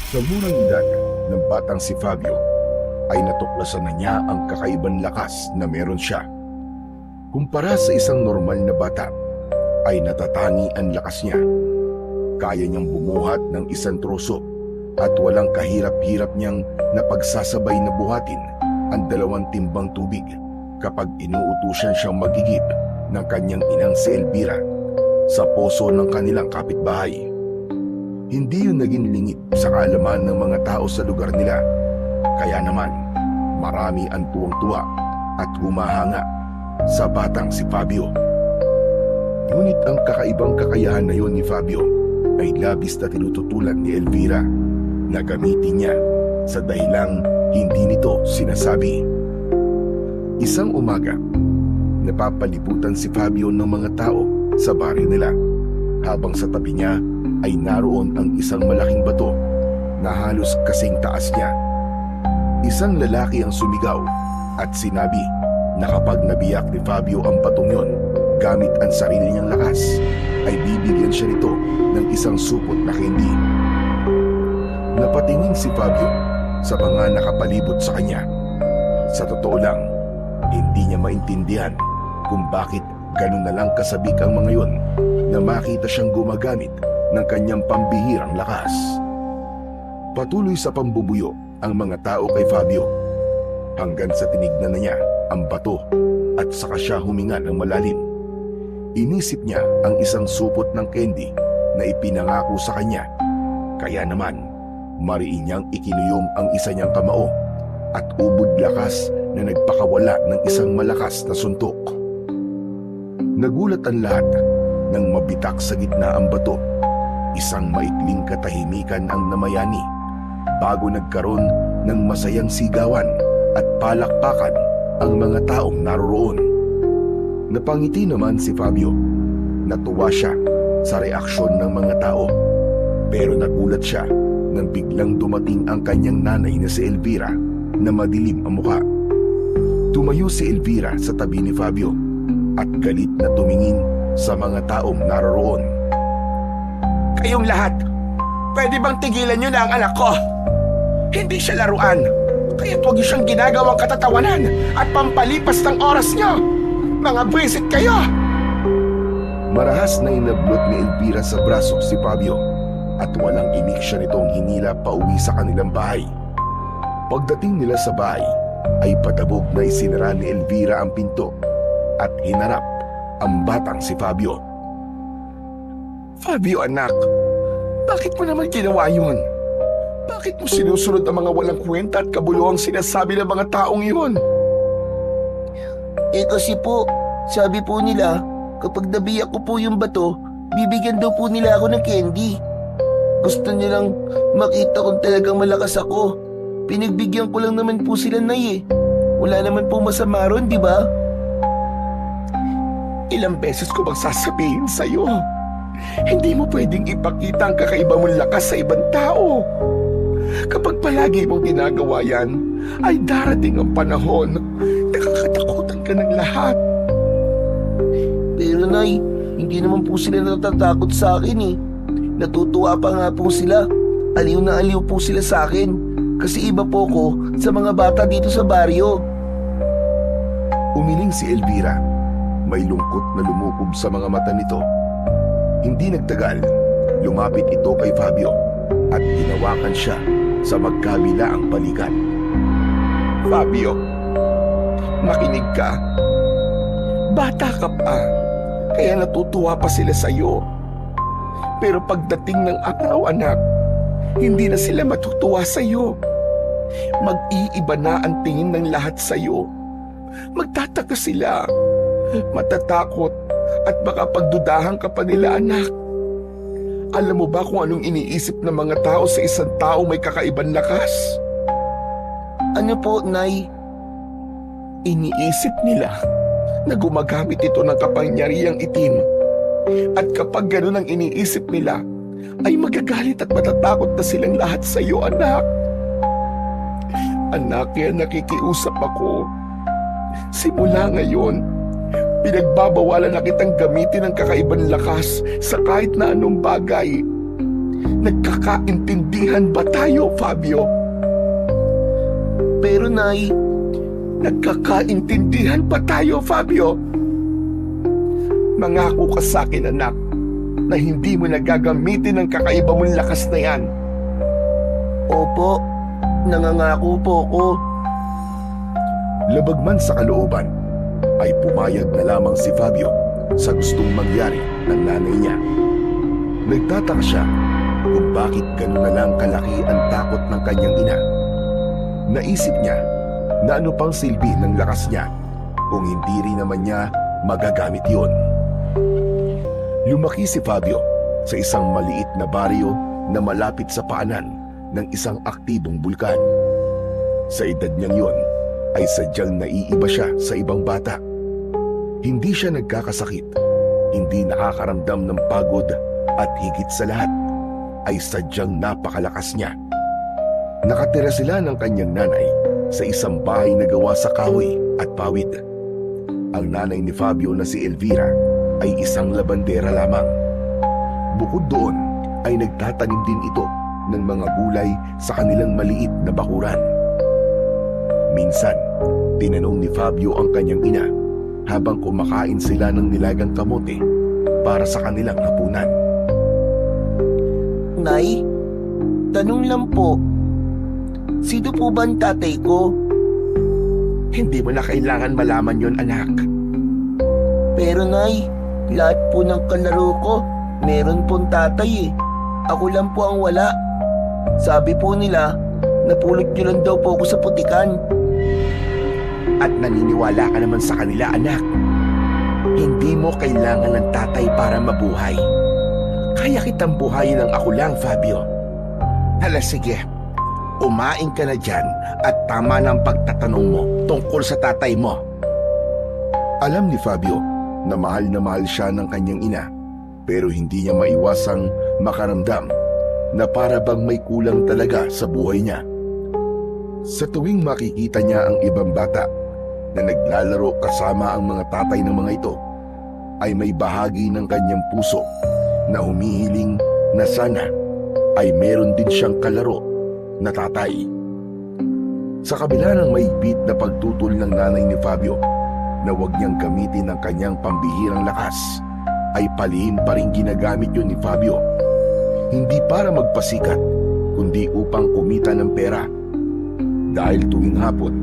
Sa murang edad ng batang si Fabio ay natuklasan na niya ang kakaibang lakas na meron siya. Kumpara sa isang normal na bata, ay natatangi ang lakas niya. Kaya niyang bumuhat ng isang troso at walang kahirap-hirap niyang napagsasabay na buhatin ang 2 timbang tubig kapag inuutusan siyang magigib ng kanyang inang si Elvira sa poso ng kanilang kapitbahay. Hindi yun naging lingid sa kaalaman ng mga tao sa lugar nila. Kaya naman, marami ang tuwang-tuwa at humahanga sa batang si Fabio. Ngunit ang kakaibang kakayahan na yun ni Fabio ay labis na tinututulan ni Elvira na gamitin niya sa dahilang hindi nito sinasabi. Isang umaga, napapalibutan si Fabio ng mga tao sa baryo nila habang sa tabi niya ay naroon ang isang malaking bato na halos kasing taas niya. Isang lalaki ang sumigaw at sinabi na kapag nabiyak ni Fabio ang batong yon gamit ang sarili niyang lakas, ay bibigyan siya nito ng isang supot na candy. Napatingin si Fabio sa mga nakapalibot sa kanya. Sa totoo lang, hindi niya maintindihan kung bakit ganun na lang kasabik ang mga yon na makita siyang gumagamit ng kanyang pambihirang lakas. Patuloy sa pambubuyo ang mga tao kay Fabio hanggang sa tinignan na niya ang bato at saka siya huminga ng malalim. Inisip niya ang isang supot ng candy na ipinangako sa kanya. Kaya naman, mariin niyang ikinuyom ang isa niyang kamao at ubod lakas na nagpakawala ng isang malakas na suntok. Nagulat ang lahat nang mabitak sa gitna ang bato. Isang maikling katahimikan ang namayani bago nagkaroon ng masayang sigawan at palakpakan ang mga taong naroroon. Napangiti naman si Fabio. Natuwa siya sa reaksyon ng mga tao. Pero nagulat siya nang biglang dumating ang kanyang nanay na si Elvira na madilim ang mukha. Tumayo si Elvira sa tabi ni Fabio at galit na tumingin sa mga taong naroroon. Kayong lahat, pwede bang tigilan niyo na ang anak ko? Hindi siya laruan, kaya't huwag niyo siyang ginagawang katatawanan at pampalipas ng oras niyo. Mga bwisit kayo! Marahas na inablot ni Elvira sa braso si Fabio at walang imik siya nitong hinila pauwi sa kanilang bahay. Pagdating nila sa bahay, ay patabog na isinara ni Elvira ang pinto at hinarap ang batang si Fabio. Fabio anak, bakit mo naman ginawa yun? Bakit mo sinusunod ang mga walang kwenta at kabuluhang sinasabi ng mga taong yun? Kasi po, sabi po nila, kapag nabiyak ko po yung bato, bibigyan daw po nila ako ng candy. Gusto nilang makita kung talagang malakas ako. Pinagbigyan ko lang naman po sila, Nay. Wala naman po masama ron, di ba? Ilang beses ko bang sasabihin sa'yo? Hindi mo pwedeng ipakita ang kakaiba mong lakas sa ibang tao. Kapag palagi mong ginagawa yan, ay darating ang panahon na kakatakutan ka ng lahat. Pero Nay, hindi naman po sila natatakot sa akin eh. Natutuwa pa nga po sila. Aliw na aliw po sila sa akin. Kasi iba po ko sa mga bata dito sa baryo. Umiling si Elvira. May lungkot na lumukob sa mga mata nito. Hindi nagtagal, lumapit ito kay Fabio at hinawakan siya sa magkabilaang balikat. Fabio, makinig ka. Bata ka pa, kaya natutuwa pa sila sa'yo. Pero pagdating ng araw, anak, hindi na sila matutuwa sa'yo. Mag-iiba na ang tingin ng lahat sa'yo. Magtataka sila, matatakot, at baka pagdudahan ka pa nila, anak. Alam mo ba kung anong iniisip ng mga tao sa isang tao may kakaibang lakas? Ano po, Nay? Iniisip nila na gumagamit ito ng kapangyarihang itim. At kapag ganun ang iniisip nila, ay magagalit at matatakot na silang lahat sa iyo, anak. Anak, kaya nakikiusap ako. Simula ngayon, pinagbabawalan na kitang gamitin ang kakaibang lakas sa kahit na anong bagay. Nagkakaintindihan ba tayo, Fabio? Pero Nay, Nagkakaintindihan ba tayo, Fabio? Mangako ka sa akin, anak, na hindi mo nagagamitin ang kakaiba mong lakas na yan. opo, nangangako po ko. Labag man sa kalooban, ay pumayag na lamang si Fabio sa gustong mangyari ng nanay niya. Nagtataka siya kung bakit gano'n na lang kalaki ang takot ng kanyang ina. Naisip niya na ano pang silbi ng lakas niya kung hindi rin naman niya magagamit yon. Lumaki si Fabio sa isang maliit na baryo na malapit sa paanan ng isang aktibong bulkan. Sa edad niyang yon ay sadyang naiiba siya sa ibang bata. Hindi siya nagkakasakit, hindi nakakaramdam ng pagod at higit sa lahat ay sadyang napakalakas niya. Nakatira sila ng kanyang nanay sa isang bahay na gawa sa kahoy at pawid. Ang nanay ni Fabio na si Elvira ay isang labandera lamang. Bukod doon ay nagtatanim din ito ng mga gulay sa kanilang maliit na bakuran. Minsan, tinanong ni Fabio ang kanyang ina habang kumakain sila ng nilagang kamote para sa kanilang hapunan. Nay, tanong lang po, sino po ba ang tatay ko? Hindi mo na kailangan malaman yon, anak. Pero Nay, lahat po ng kalaro ko, meron pong tatay eh. Ako lang po ang wala. Sabi po nila, napulot niyo lang daw po ako sa putikan. At naniniwala ka naman sa kanila, anak. Hindi mo kailangan ng tatay para mabuhay. Kaya kitang buhayin ng ako lang, Fabio. Hala, sige. Umain ka na dyan at tama ng pagtatanong mo tungkol sa tatay mo. Alam ni Fabio na mahal siya ng kanyang ina, pero hindi niya maiwasang makaramdam na para bang may kulang talaga sa buhay niya. Sa tuwing makikita niya ang ibang bata na naglalaro kasama ang mga tatay ng mga ito, ay may bahagi ng kanyang puso na humihiling na sana ay meron din siyang kalaro na tatay. Sa kabila ng mahigpit na pagtutol ng nanay ni Fabio na huwag niyang gamitin ang kanyang pambihirang lakas, ay palihim pa rin ginagamit yun ni Fabio. Hindi para magpasikat, kundi upang kumita ng pera. Dahil tuwing hapon,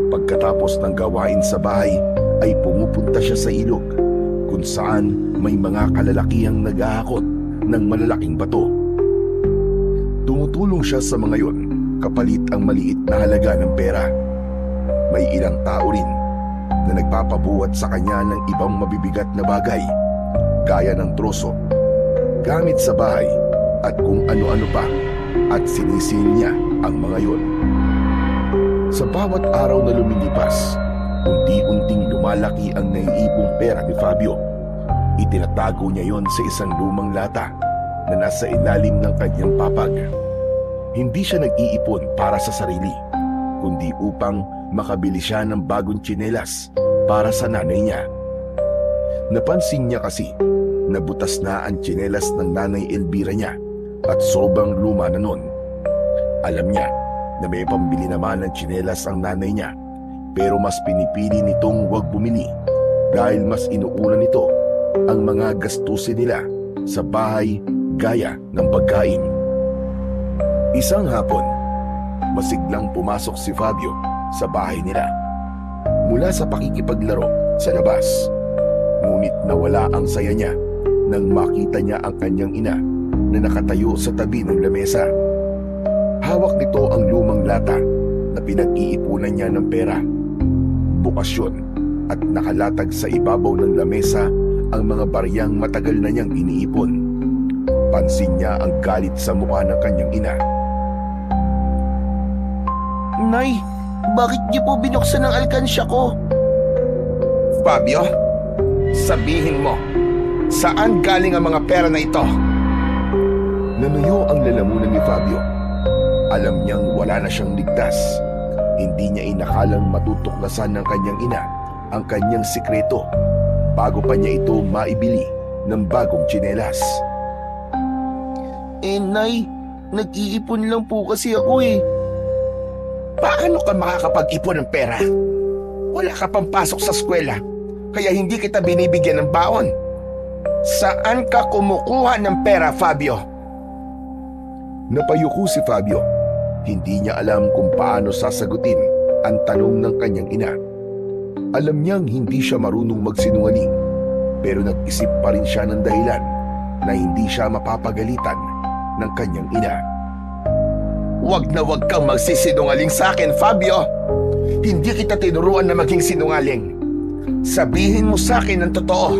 pagkatapos ng gawain sa bahay, ay pumupunta siya sa ilog kung saan may mga kalalakihang nag-aakot ng malalaking bato. Tumutulong siya sa mga yon kapalit ang maliit na halaga ng pera. May ilang tao rin na nagpapabuhat sa kanya ng ibang mabibigat na bagay gaya ng troso, gamit sa bahay at kung ano-ano pa, at sinisil niya ang mga yon. Sa bawat araw na lumilipas, unti-unting lumalaki ang naiipong pera ni Fabio. Itinatago niya yon sa isang lumang lata na nasa ilalim ng kanyang papag. Hindi siya nag-iipon para sa sarili, kundi upang makabili siya ng bagong tsinelas para sa nanay niya. Napansin niya kasi na butas na ang tsinelas ng nanay Elvira niya at sobrang luma na nun. Alam niya na may pambili naman ng tsinelas ang nanay niya, pero mas pinipili nitong huwag bumili dahil mas inuuna nito ang mga gastusin nila sa bahay gaya ng pagkain. Isang hapon, masiglang pumasok si Fabio sa bahay nila mula sa pakikipaglaro sa labas. Ngunit nawala ang saya niya nang makita niya ang kanyang ina na nakatayo sa tabi ng lamesa. Hawak nito ang lumang lata na pinag-iipunan niya ng pera. Bukas yun at nakalatag sa ibabaw ng lamesa ang mga baryang matagal na niyang iniipon. Pansin niya ang galit sa mukha ng kanyang ina. Nay, bakit niyo po binuksan ang alkansya ko? Fabio, sabihin mo, saan galing ang mga pera na ito? Nanuyo ang lalamunan ni Fabio. Alam niyang wala na siyang ligtas. Hindi niya inakalang matutuklasan ng kanyang ina ang kanyang sikreto bago pa niya ito maibili ng bagong tsinelas. Nay, nag-iipon lang po kasi ako eh. Paano ka makakapag-ipon ng pera? Wala ka pang pasok sa eskwela, kaya hindi kita binibigyan ng baon. Saan ka kumukuha ng pera, Fabio? Napayuko si Fabio. Hindi niya alam kung paano sasagutin ang tanong ng kanyang ina. Alam niyang hindi siya marunong magsinungaling, pero nag-isip pa rin siya ng dahilan na hindi siya mapapagalitan ng kanyang ina. Wag na wag kang magsisinungaling sa akin, Fabio. Hindi kita tinuruan na maging sinungaling. Sabihin mo sa akin ang totoo.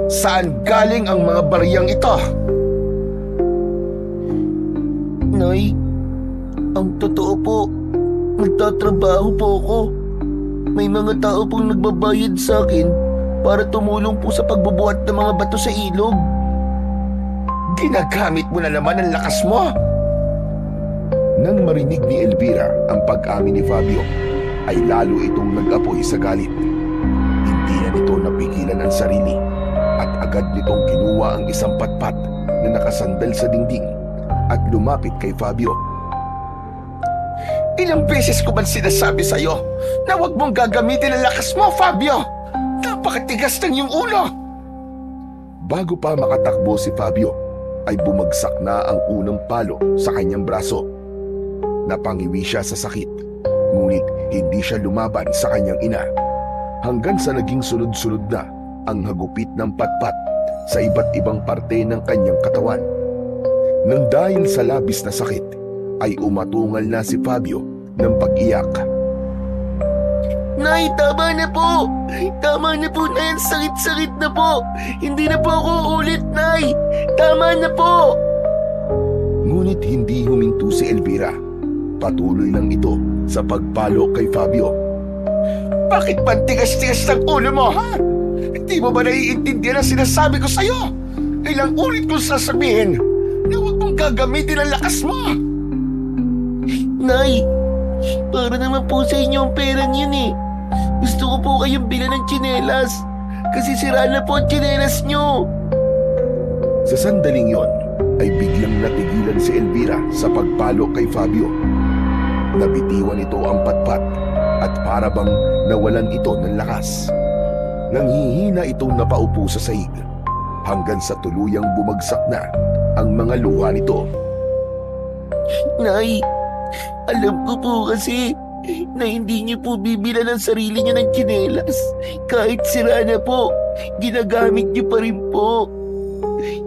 Saan galing ang mga bariyang ito? Nay, ang totoo po, nagtatrabaho po ako. May mga tao pong nagbabayad sa akin para tumulong po sa pagbubuhat ng mga bato sa ilog. Ginagamit mo na naman ang lakas mo. Nang marinig ni Elvira ang pag-amin ni Fabio, ay lalo itong nag-apoy sa galit. Hindi na nito napigilan ang sarili at agad nitong kinuha ang isang patpat na nakasandal sa dingding at lumapit kay Fabio. Ilang beses ko ba sinasabi sa'yo na huwag mong gagamitin ang lakas mo, Fabio? Napakatigas ng iyong ulo. Bago pa makatakbo si Fabio, ay bumagsak na ang unang palo sa kanyang braso. Napangiwi siya sa sakit, ngunit hindi siya lumaban sa kanyang ina, hanggang sa naging sunod-sunod na ang hagupit ng patpat sa iba't ibang parte ng kanyang katawan. Nang dahil sa labis na sakit, ay umatungal na si Fabio ng pag-iyak. Nay, tama na po! Tama na po, Nay! Ang sakit-sakit na po! Hindi na po ako ulit, Nay! Tama na po! Ngunit hindi huminto si Elvira. Patuloy lang ito sa pagpalo kay Fabio. Bakit ba tigas-tigas ng ulo mo, ha? Hindi mo ba naiintindihan ang sinasabi ko sa'yo? Ilang ulit kong sasabihin na huwag mong gagamitin ang lakas mo. Nay, para naman po sa inyo ang pera niyan eh. Gusto ko po kayong bilan ng tsinelas. Kasi sira na po ang tsinelas nyo. Sa sandaling yon, ay biglang natigilan si Elvira sa pagpalo kay Fabio. Nabitiwan ito ang patpat at para bang nawalan ito ng lakas. Nanghihina itong napaupo sa sahig hanggang sa tuluyang bumagsak na ang mga luha nito. Nay, alam ko po kasi na hindi niyo po bibilan ang sarili niyo ng tsinelas. Kahit sira na po, ginagamit niyo pa rin po.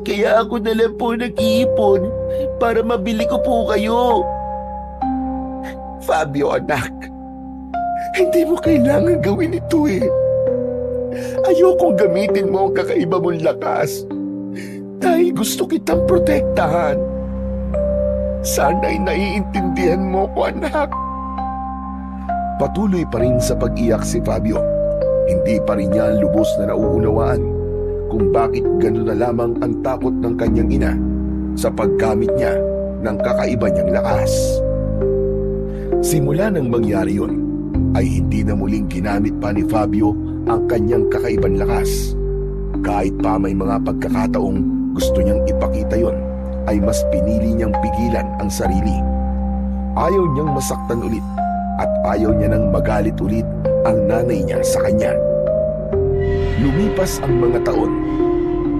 Kaya ako na lang po nag-iipon para mabili ko po kayo. Fabio, anak, hindi mo kailangan gawin ito eh. Ayokong gamitin mo ang kakaiba mong lakas dahil gusto kitang protektahan. Sana'y naiintindihan mo ko, anak. Patuloy pa rin sa pag-iyak si Fabio. Hindi pa rin niya lubos na nauunawaan kung bakit gano'n na lamang ang takot ng kanyang ina sa paggamit niya ng kakaiba niyang lakas. Simula nang mangyari yun, ay hindi na muling ginamit pa ni Fabio ang kanyang kakaibang lakas. Kahit pa may mga pagkakataong gusto niyang ipakita yon, ay mas pinili niyang pigilan ang sarili. Ayaw niyang masaktan ulit at ayaw niya nang magalit ulit ang nanay niya sa kanya. Lumipas ang mga taon,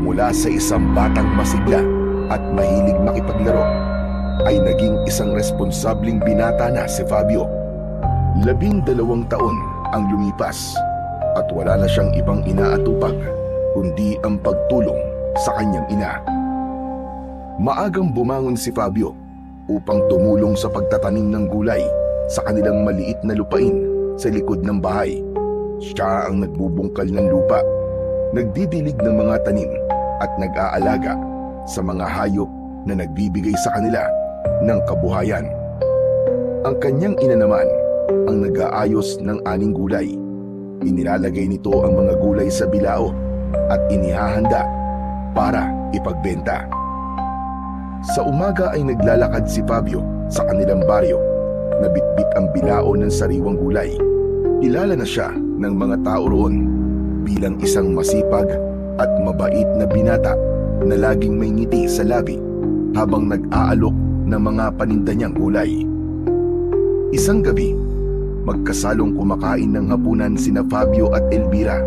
mula sa isang batang masigla at mahilig makipaglaro, ay naging isang responsableng binata na si Fabio. 12 taon ang lumipas at wala na siyang ibang inaatupag kundi ang pagtulong sa kanyang ina. Maagang bumangon si Fabio upang tumulong sa pagtatanim ng gulay sa kanilang maliit na lupain sa likod ng bahay. Siya ang nagbubungkal ng lupa, nagdidilig ng mga tanim at nag-aalaga sa mga hayop na nagbibigay sa kanila ng kabuhayan. Ang kanyang ina naman ang nag-aayos ng aning gulay. Inilalagay nito ang mga gulay sa bilao at inihahanda para ipagbenta. Sa umaga ay naglalakad si Fabio sa kanilang baryo na bitbit ang bilao ng sariwang gulay. Kilala na siya ng mga tao roon bilang isang masipag at mabait na binata na laging may ngiti sa labi habang nag-aalok ng mga paninda niyang gulay. Isang gabi, magkasalong kumakain ng hapunan sina Fabio at Elvira.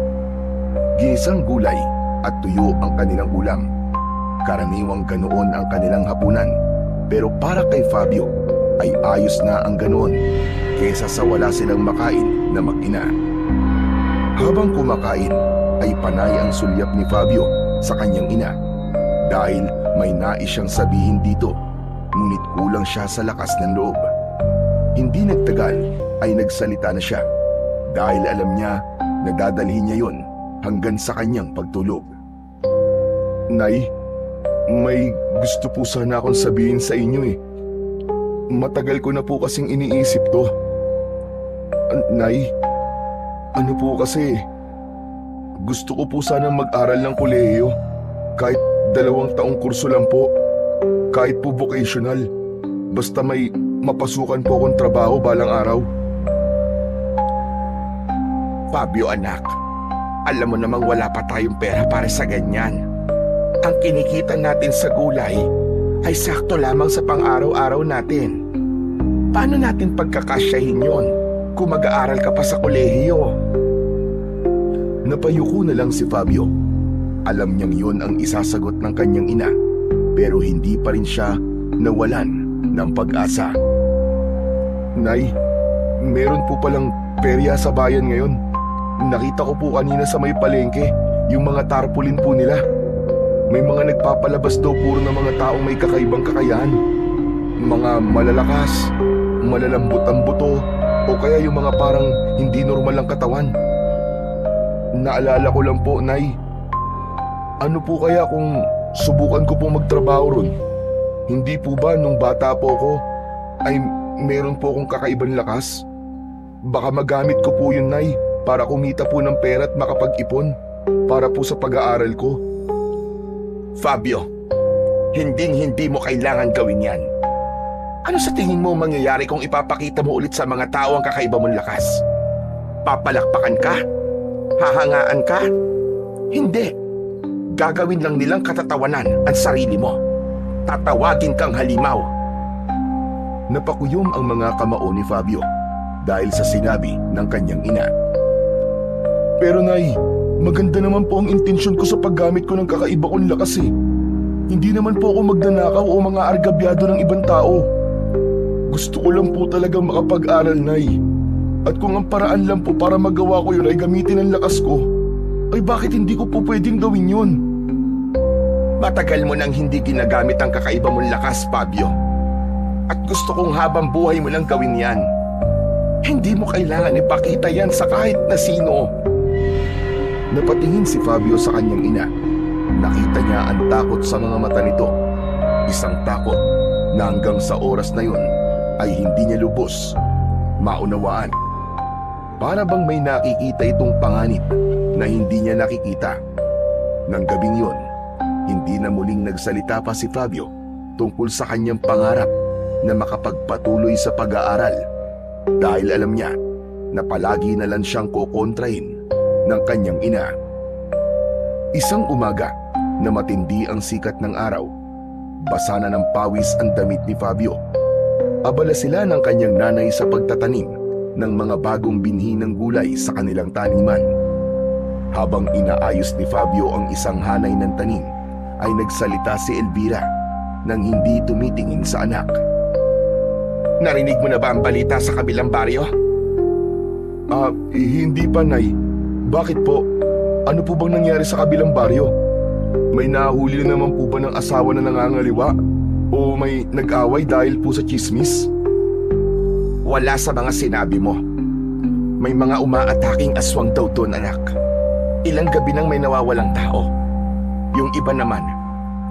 Ginisang gulay at tuyo ang kanilang ulam. Karaniwang ganoon ang kanilang hapunan, pero para kay Fabio ay ayos na ang ganoon kesa sa wala silang makain na mag-ina. Habang kumakain ay panay ang sulyap ni Fabio sa kanyang ina dahil may nais siyang sabihin dito, ngunit kulang siya sa lakas ng loob. Hindi nagtagal ay nagsalita na siya dahil alam niya na dadalhin niya yon hanggang sa kanyang pagtulog. Nay, may gusto po sana akong sabihin sa inyo eh. Matagal ko na po kasing iniisip to. Nay, ano po kasi, gusto ko po sana mag-aral ng kolehiyo. Kahit 2 taong kurso lang po. Kahit po vocational. Basta may mapasukan po akong trabaho balang araw. Fabio anak, alam mo namang wala pa tayong pera para sa ganyan. Ang kinikita natin sa gulay ay sakto lamang sa pang-araw-araw natin. Paano natin pagkakasyahin yon kung mag-aaral ka pa sa kolehiyo? Napayuko na lang si Fabio. Alam niyang yun ang isasagot ng kanyang ina, pero hindi pa rin siya nawalan ng pag-asa. Nay, meron po palang perya sa bayan ngayon. Nakita ko po kanina sa may palengke, yung mga tarpaulin po nila. May mga nagpapalabas daw puro ng mga taong may kakaibang kakayahan. Mga malalakas, malalambot ang buto, o kaya yung mga parang hindi normal ang katawan. Naalala ko lang po, Nay. Ano po kaya kung subukan ko pong magtrabaho ron? Hindi po ba nung bata po ko ay meron po akong kakaibang lakas? Baka magamit ko po yun, Nay, para kumita po ng pera at makapag-ipon para po sa pag-aaral ko. Fabio, hinding-hindi mo kailangan gawin yan. Ano sa tingin mo mangyayari kung ipapakita mo ulit sa mga tao ang kakaiba mong lakas? Papalakpakan ka? Hahangaan ka? Hindi. Gagawin lang nilang katatawanan ang sarili mo. Tatawagin kang halimaw. Napakuyom ang mga kamao ni Fabio dahil sa sinabi ng kanyang ina. Pero Nay, maganda naman po ang intensyon ko sa paggamit ko ng kakaiba kong lakas eh. Hindi naman po ako magnanakaw o mga argabyado ng ibang tao. Gusto ko lang po talaga makapag-aral, Nay. At kung ang paraan lang po para magawa ko yun ay gamitin ang lakas ko, ay bakit hindi ko po pwedeng gawin yun? Matagal mo nang hindi ginagamit ang kakaiba mong lakas, Fabio. At gusto kong habang buhay mo lang gawin yan. Hindi mo kailangan ipakita yan sa kahit na sino. Napatingin si Fabio sa kanyang ina. Nakita niya ang takot sa mga mata nito. Isang takot na hanggang sa oras na yun ay hindi niya lubos maunawaan. Para bang may nakikita itong panganib na hindi niya nakikita. Nang gabing yun, hindi na muling nagsalita pa si Fabio tungkol sa kanyang pangarap na makapagpatuloy sa pag-aaral dahil alam niya na palagi na lang siyang kukontrahin ng kanyang ina. Isang umaga na matindi ang sikat ng araw, basa na ng pawis ang damit ni Fabio. Abala sila ng kanyang nanay sa pagtatanim ng mga bagong binhi ng gulay sa kanilang taniman. Habang inaayos ni Fabio ang isang hanay ng tanim, ay nagsalita si Elvira nang hindi tumitingin sa anak. Narinig mo na ba ang balita sa kabilang baryo? Hindi pa, Nay. Bakit po? Ano po bang nangyari sa kabilang baryo? May nahuli na naman po ba ng asawa na nangangaliwa? O may nag-away dahil po sa chismis? Wala sa mga sinabi mo. May mga umaataking aswang daw doon, anak. Ilang gabi nang may nawawalang tao. Yung iba naman,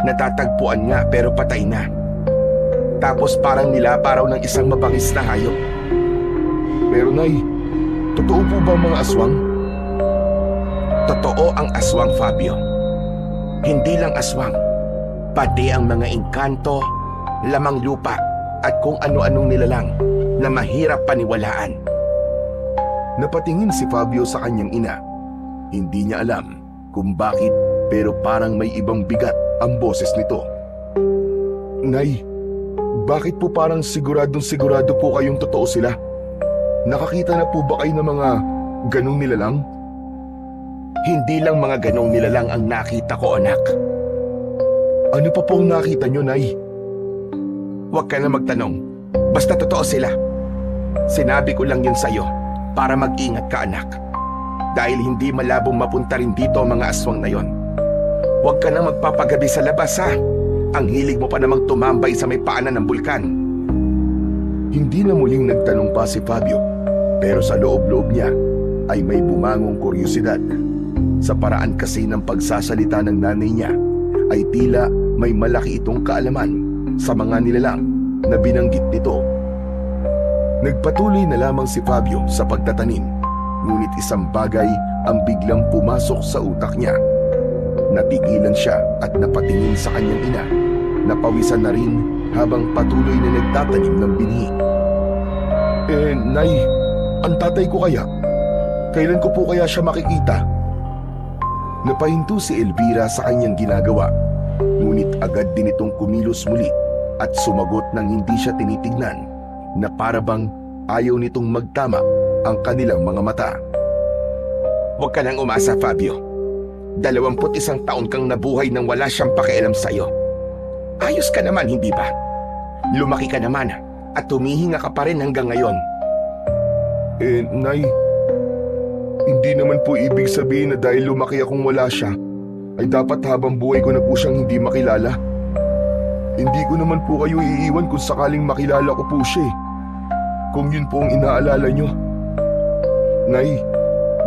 natatagpuan nga pero patay na. Tapos parang nilaparaw ng isang mabangis na hayop. Pero Nay, totoo po ba ang mga aswang? Totoo ang aswang, Fabio. Hindi lang aswang, pati ang mga engkanto, lamang lupa at kung ano-anong nilalang na mahirap paniwalaan. Napatingin si Fabio sa kanyang ina. Hindi niya alam kung bakit pero parang may ibang bigat ang boses nito. Nay, bakit po parang siguradong-sigurado po kayong totoo sila? Nakakita na po ba kayo ng mga ganong nilalang? Hindi lang mga ganong nilalang ang nakita ko, anak. Ano pa po ang nakita nyo, Nay? Huwag ka na magtanong. Basta totoo sila. Sinabi ko lang yun sa'yo para mag-ingat ka, anak. Dahil hindi malabong mapunta rin dito ang mga aswang na yon. Huwag ka na magpapagabi sa labas, ha? Ang hilig mo pa namang tumambay sa may paanan ng bulkan. Hindi na muling nagtanong pa si Fabio, pero sa loob-loob niya ay may bumangong kuryosidad. Sa paraan kasi ng pagsasalita ng nanay niya, ay tila may malaki itong kaalaman sa mga nilalang na binanggit nito. Nagpatuloy na lamang si Fabio sa pagtatanim, ngunit isang bagay ang biglang pumasok sa utak niya. Natigilan siya at napatingin sa kanyang ina. Napawisan na rin habang patuloy na nagtatanim ng binhi. Nay, ang tatay ko kaya? Kailan ko po kaya siya makikita? Napahinto si Elvira sa kanyang ginagawa, ngunit agad din itong kumilos muli at sumagot nang hindi siya tinitignan, na parabang ayaw nitong magtama ang kanilang mga mata. Huwag ka nang umasa, Fabio. 21 taon kang nabuhay nang wala siyang pakialam sa'yo. Ayos ka naman, hindi ba? Lumaki ka naman at humihinga ka pa rin hanggang ngayon. Nay, hindi naman po ibig sabihin na dahil lumaki akong wala siya, ay dapat habang buhay ko na po siyang hindi makilala. Hindi ko naman po kayo iiwan kung sakaling makilala ko po siya eh. Kung yun po ang inaalala nyo. Nay,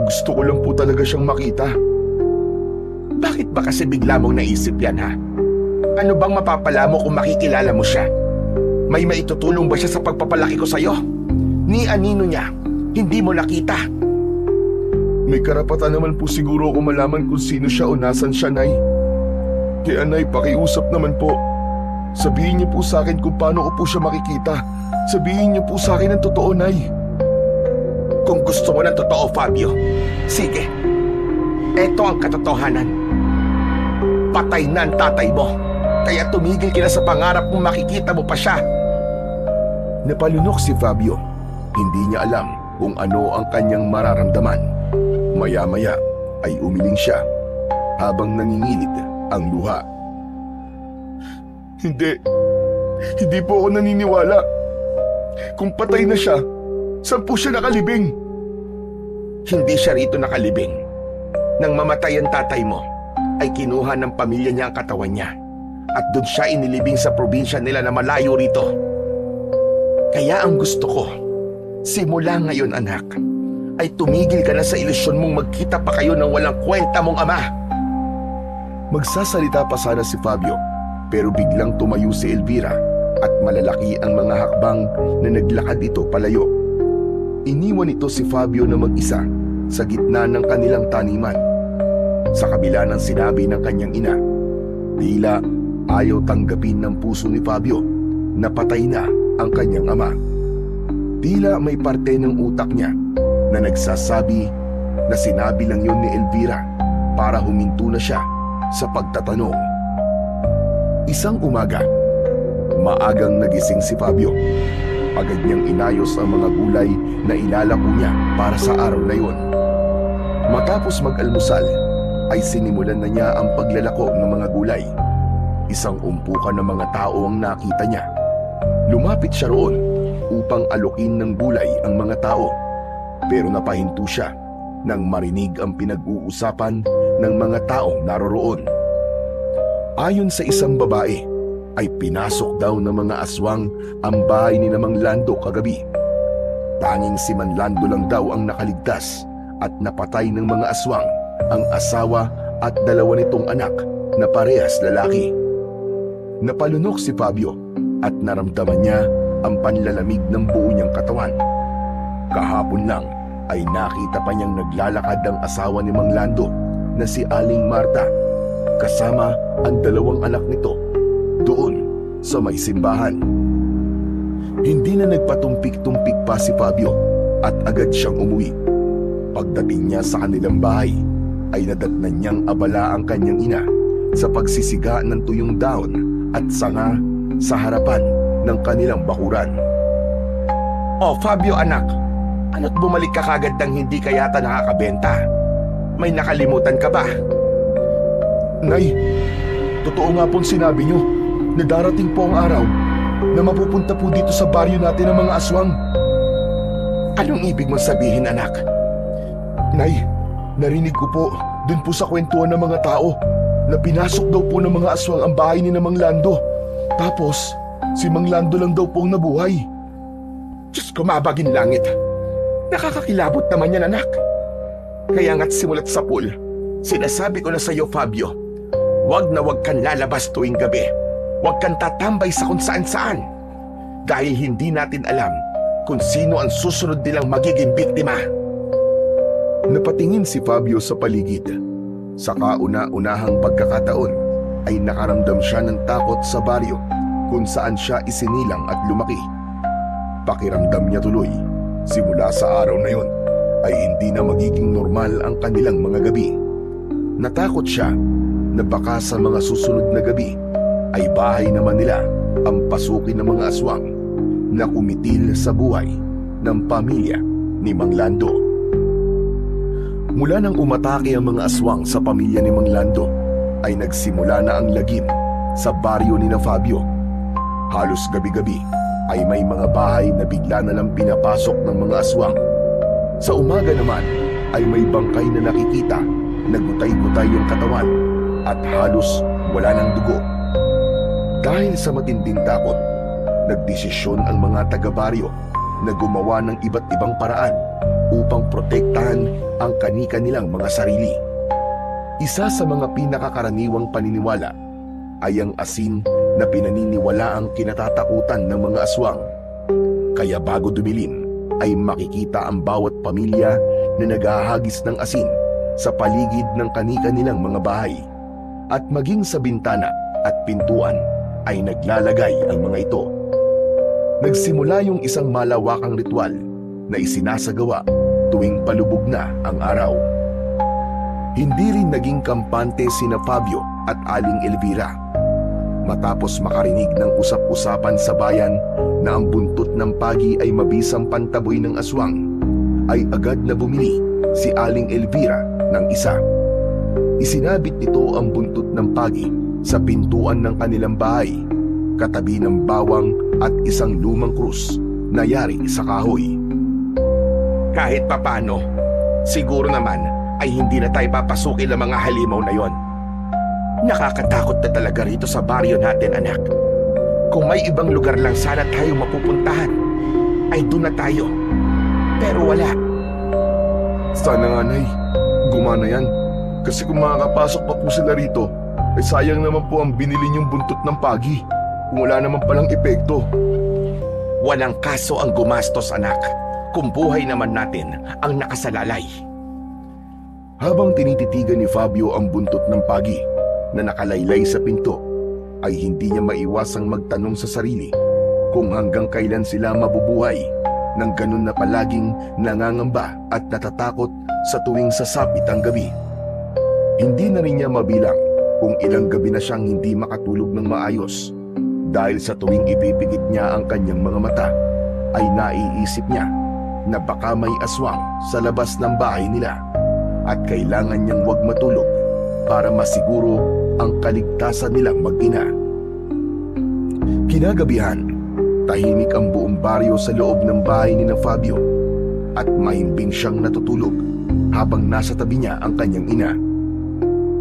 gusto ko lang po talaga siyang makita. Bakit ba kasi bigla mong naisip yan, ha? Ano bang mapapala mo kung makikilala mo siya? May maitutulong ba siya sa pagpapalaki ko sa'yo? Ni anino niya, hindi mo nakita. May karapatan naman po siguro ako malaman kung sino siya o nasan siya, Nay. Kaya Nay, pakiusap naman po. Sabihin niyo po sa akin kung paano ko po siya makikita. Sabihin niyo po sa akin ang totoo, Nay. Kung gusto mo ng totoo, Fabio, sige. Eto ang katotohanan. Patay na ang tatay mo. Kaya tumigil ka na sa pangarap mong makikita mo pa siya. Napalunok si Fabio. Hindi niya alam kung ano ang kanyang mararamdaman. Maya-maya ay umiling siya habang nangingilid ang luha. Hindi po ako naniniwala. Kung patay na siya, saan po siya nakalibing? Hindi siya rito nakalibing. Nang mamatay ang tatay mo, ay kinuha ng pamilya niya ang katawan niya. At doon siya inilibing sa probinsya nila na malayo rito. Kaya ang gusto ko, simula ngayon anak, ay tumigil ka na sa ilusyon mong magkita pa kayo ng walang kwenta mong ama. Magsasalita pa sana si Fabio, pero biglang tumayo si Elvira at malalaki ang mga hakbang na naglakad ito palayo. Iniwan ito si Fabio na mag-isa sa gitna ng kanilang taniman. Sa kabila ng sinabi ng kanyang ina, tila ayaw tanggapin ng puso ni Fabio na patay na ang kanyang ama. Tila may parte ng utak niya na nagsasabi na sinabi lang yon ni Elvira para huminto na siya sa pagtatanong. Isang umaga, maagang nagising si Fabio. Agad niyang inayos ang mga gulay na ilalako niya para sa araw na yon. Matapos mag-almusal, ay sinimulan na niya ang paglalako ng mga gulay. Isang umpukan ng mga tao ang nakita niya. Lumapit siya roon upang alukin ng gulay ang mga tao. Pero napahinto siya nang marinig ang pinag-uusapan ng mga taong naroroon. Ayon sa isang babae, ay pinasok daw ng mga aswang ang bahay ni Mang Lando kagabi. Tanging si Manlando lang daw ang nakaligtas at napatay ng mga aswang ang asawa at 2 nitong anak na parehas lalaki. Napalunok si Fabio at naramdaman niya ang panlalamig ng buo niyang katawan. Kahapon lang ay nakita pa niyang naglalakad ang asawa ni Mang Lando na si Aling Marta kasama ang 2 anak nito doon sa may simbahan. Hindi na nagpatumpik-tumpik pa si Fabio at agad siyang umuwi. Pagdating niya sa kanilang bahay ay nadatnan niyang abala ang kanyang ina sa pagsisiga ng tuyong daon at sanga sa harapan ng kanilang bakuran. Oh, Fabio anak, ano't bumalik ka kagad nang hindi ka yata nakakabenta? May nakalimutan ka ba? Nay, totoo nga pong sinabi nyo na darating po ang araw na mapupunta po dito sa baryo natin ang mga aswang. Anong ibig mong sabihin anak? Nay, narinig ko po dun po sa kwentuhan ng mga tao na pinasok daw po ng mga aswang ang bahay ni Mang Lando. Tapos, si Mang Lando lang daw po ang nabuhay. Diyos ko, mabagin langit. Nakakakilabot naman yan anak. Kaya nga't simulat sa pool, sinasabi ko na sa iyo Fabio, wag na wag kang lalabas tuwing gabi. Huwag kang tatambay sa kung saan-saan. Dahil hindi natin alam kung sino ang susunod nilang magiging biktima. Napatingin si Fabio sa paligid. Sa kauna-unahang pagkakataon ay nakaramdam siya ng takot sa baryo kung saan siya isinilang at lumaki. Pakiramdam niya tuloy, simula sa araw na yon ay hindi na magiging normal ang kanilang mga gabi. Natakot siya na baka sa mga susunod na gabi ay bahay naman nila ang pasukin ng mga aswang na kumitil sa buhay ng pamilya ni Mang Lando. Mula nang umatake ang mga aswang sa pamilya ni Mang Lando, ay nagsimula na ang lagim sa baryo ni na Fabio. Halos gabi-gabi ay may mga bahay na bigla na lang pinapasok ng mga aswang. Sa umaga naman ay may bangkay na nakikita na gutay-gutay ang katawan at halos wala ng dugo. Dahil sa matinding takot, nagdesisyon ang mga taga-baryo na gumawa ng iba't ibang paraan upang protektahan ang kani-kanilang mga sarili. Isa sa mga pinakakaraniwang paniniwala ay ang asin na pinaniniwala ang kinatatakutan ng mga aswang. Kaya bago dumilim ay makikita ang bawat pamilya na naghahagis ng asin sa paligid ng kani-kanilang mga bahay. At maging sa bintana at pintuan ay naglalagay ang mga ito. Nagsimula yung isang malawakang ritual na isinasagawa tuwing palubog na ang araw. Hindi rin naging kampante sina Fabio at Aling Elvira. Matapos makarinig ng usap-usapan sa bayan na ang buntot ng pagi ay mabisang pantaboy ng aswang, ay agad na bumili si Aling Elvira ng isa. Isinabit nito ang buntot ng pagi sa pintuan ng kanilang bahay, katabi ng bawang at isang lumang krus na yari sa kahoy. Kahit papano, siguro naman ay hindi na tayo papasukin ng mga halimaw na yon. Nakakatakot na talaga rito sa baryo natin anak. Kung may ibang lugar lang sana tayo mapupuntahan, ay doon na tayo. Pero wala. Sana nga, Nay, gumana yan. Kasi kung makakapasok pa po sila rito, ay sayang naman po ang binili niyong buntot ng pagi kung wala naman palang epekto. Walang kaso ang gumastos anak, kung buhay naman natin ang nakasalalay. Habang tinititigan ni Fabio ang buntot ng pagi na nakalaylay sa pinto, ay hindi niya maiwasang magtanong sa sarili kung hanggang kailan sila mabubuhay nang ganun na palaging nangangamba at natatakot sa tuwing sasapit ang gabi. Hindi na rin niya mabilang kung ilang gabi na siyang hindi makatulog ng maayos dahil sa tuwing ipipikit niya ang kanyang mga mata ay naiisip niya na baka may aswang sa labas ng bahay nila at kailangan niyang huwag matulog para masiguro ang kaligtasan nilang mag-ina. Kinagabihan, tahimik ang buong baryo sa loob ng bahay ni na Fabio at mahimbing siyang natutulog habang nasa tabi niya ang kanyang ina.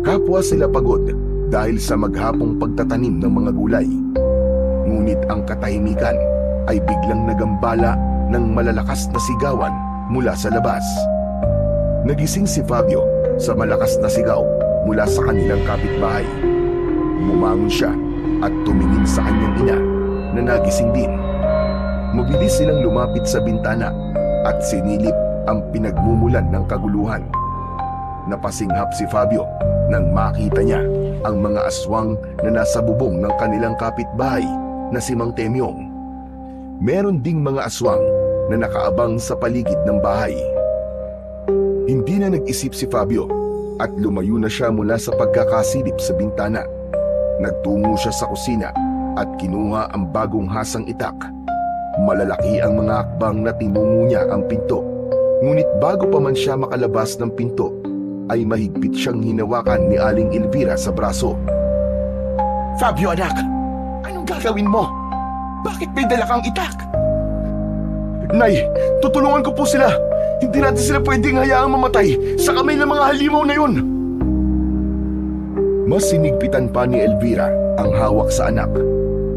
Kapwa sila pagod dahil sa maghapong pagtatanim ng mga gulay. Ngunit ang katahimikan ay biglang nagambala ng malalakas na sigawan mula sa labas. Nagising si Fabio sa malakas na sigaw mula sa kanilang kapitbahay. Bumangon siya at tumingin sa kanyang ina na nagising din. Mabilis silang lumapit sa bintana at sinilip ang pinagmumulan ng kaguluhan. Napasinghap si Fabio nang makita niya ang mga aswang na nasa bubong ng kanilang kapitbahay na si Mang Temyong. Meron ding mga aswang na nakaabang sa paligid ng bahay. Hindi na nag-isip si Fabio at lumayo na siya mula sa pagkakasilip sa bintana. Nagtungo siya sa kusina at kinuha ang bagong hasang itak. Malalaki ang mga hakbang na tinungo niya ang pinto. Ngunit bago pa man siya makalabas ng pinto, ay mahigpit siyang hinawakan ni Aling Elvira sa braso. Fabio anak, anong gagawin mo? Bakit may dala kang itak? Nay, tutulungan ko po sila. Hindi natin sila pwedeng hayaang mamatay sa kamay ng mga halimaw na yun. Mas sinigpitan pa ni Elvira ang hawak sa anak.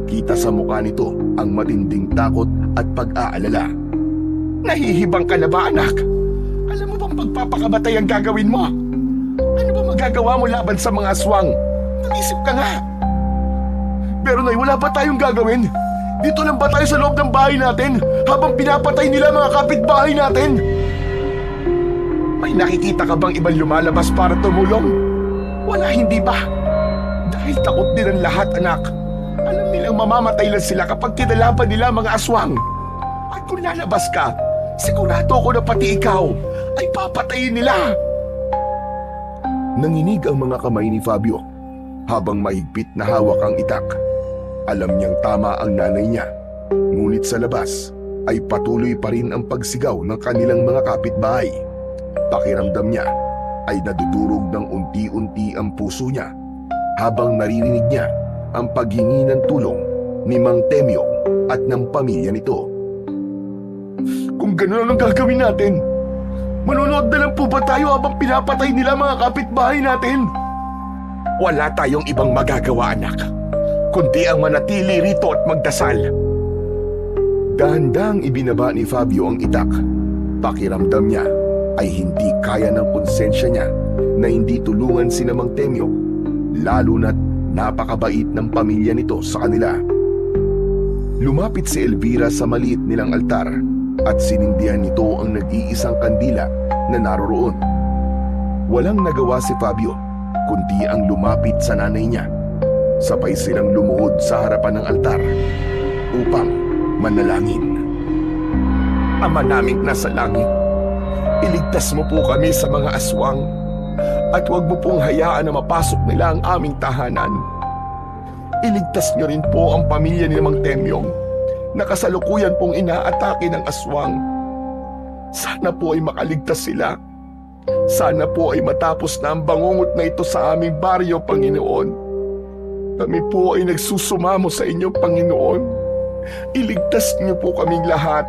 Kita sa mukha nito ang matinding takot at pag-aalala. Nahihibang ka na ba anak? Alam mo bang pagpapakamatay ang gagawin mo? Ano ba magagawa mo laban sa mga aswang? Mag-isip ka nga. Pero Nay, wala ba tayong gagawin? Dito lang ba tayo sa loob ng bahay natin habang pinapatay nila mga kapitbahay natin? May nakikita ka bang ibang lumalabas para tumulong? Wala, hindi ba? Dahil takot din ang lahat anak. Alam nilang mamamatay lang sila kapag kinalaban nila mga aswang. At kung lalabas ka, sigurado ko na pati ikaw ay papatayin nila. Nanginig ang mga kamay ni Fabio habang mahigpit na hawak ang itak. Alam niyang tama ang nanay niya, ngunit sa labas ay patuloy pa rin ang pagsigaw ng kanilang mga kapitbahay. Pakiramdam niya ay nadudurog ng unti-unti ang puso niya habang naririnig niya ang paghingi ng tulong ni Mang Temyong at ng pamilya nito. Kung gano'n ang gagawin natin, manonood na lang po ba tayo habang pinapatay nila mga kapitbahay natin? Wala tayong ibang magagawa anak, kundi ang manatili rito at magdasal. Dahan-dahang ibinaba ni Fabio ang itak. Pakiramdam niya ay hindi kaya ng konsensya niya na hindi tulungan si Mang Temyo, lalo na't napakabait ng pamilya nito sa kanila. Lumapit si Elvira sa maliit nilang altar at sinindihan nito ang nag-iisang kandila na naroroon. Walang nagawa si Fabio kundi ang lumapit sa nanay niya. Sabay silang lumuhod sa harapan ng altar upang manalangin. Ama naming nasa langit, iligtas mo po kami sa mga aswang at huwag mo pong hayaan na mapasok nila ang aming tahanan. Iligtas niyo rin po ang pamilya ni Mang Temyong na kasalukuyan pong inaatake ng aswang. Sana po ay makaligtas sila. Sana po ay matapos na ang bangungot na ito sa aming baryo, Panginoon. Kami po ay nagsusumamo sa inyo, Panginoon. Iligtas niyo po kaming lahat.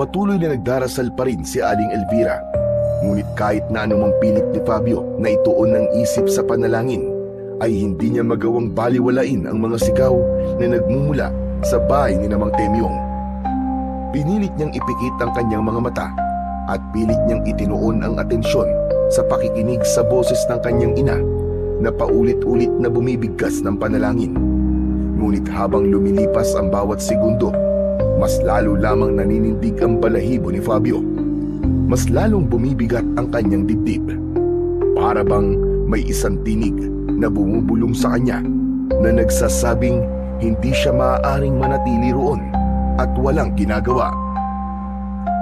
Patuloy na nagdarasal pa rin si Aling Elvira. Ngunit kahit na anumang pilit ni Fabio na ituon ng isip sa panalangin, ay hindi niya magawang baliwalain ang mga sigaw na nagmumula sa bahay ni Mang Temyong. Pinilit niyang ipikit ang kanyang mga mata at pilit niyang itinuon ang atensyon sa pakikinig sa boses ng kanyang ina na paulit-ulit na bumibigkas ng panalangin. Ngunit habang lumilipas ang bawat segundo, mas lalo lamang naninindig ang balahibo ni Fabio. Mas lalong bumibigat ang kanyang dibdib. Para bang may isang tinig na bumubulong sa kanya na nagsasabing hindi siya maaaring manatili roon at walang ginagawa.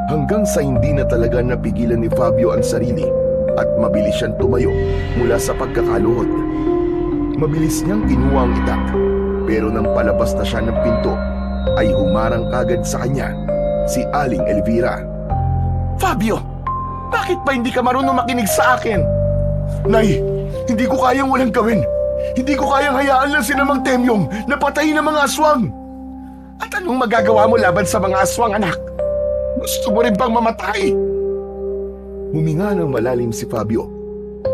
Hanggang sa hindi na talaga napigilan ni Fabio ang sarili at mabilis siyang tumayo mula sa pagkakaluhod. Mabilis niyang kinuha ang itak, pero nang palabas na siya ng pinto ay humarang kagad sa kanya si Aling Elvira. Fabio, bakit ba hindi ka marunong makinig sa akin? Nay, hindi ko kayang walang gawin. Hindi ko kayang hayaan lang si Mang Temyong na patayin ng mga aswang. At anong magagawa mo laban sa mga aswang, anak? Gusto mo rin bang mamatay? Huminga ng malalim si Fabio.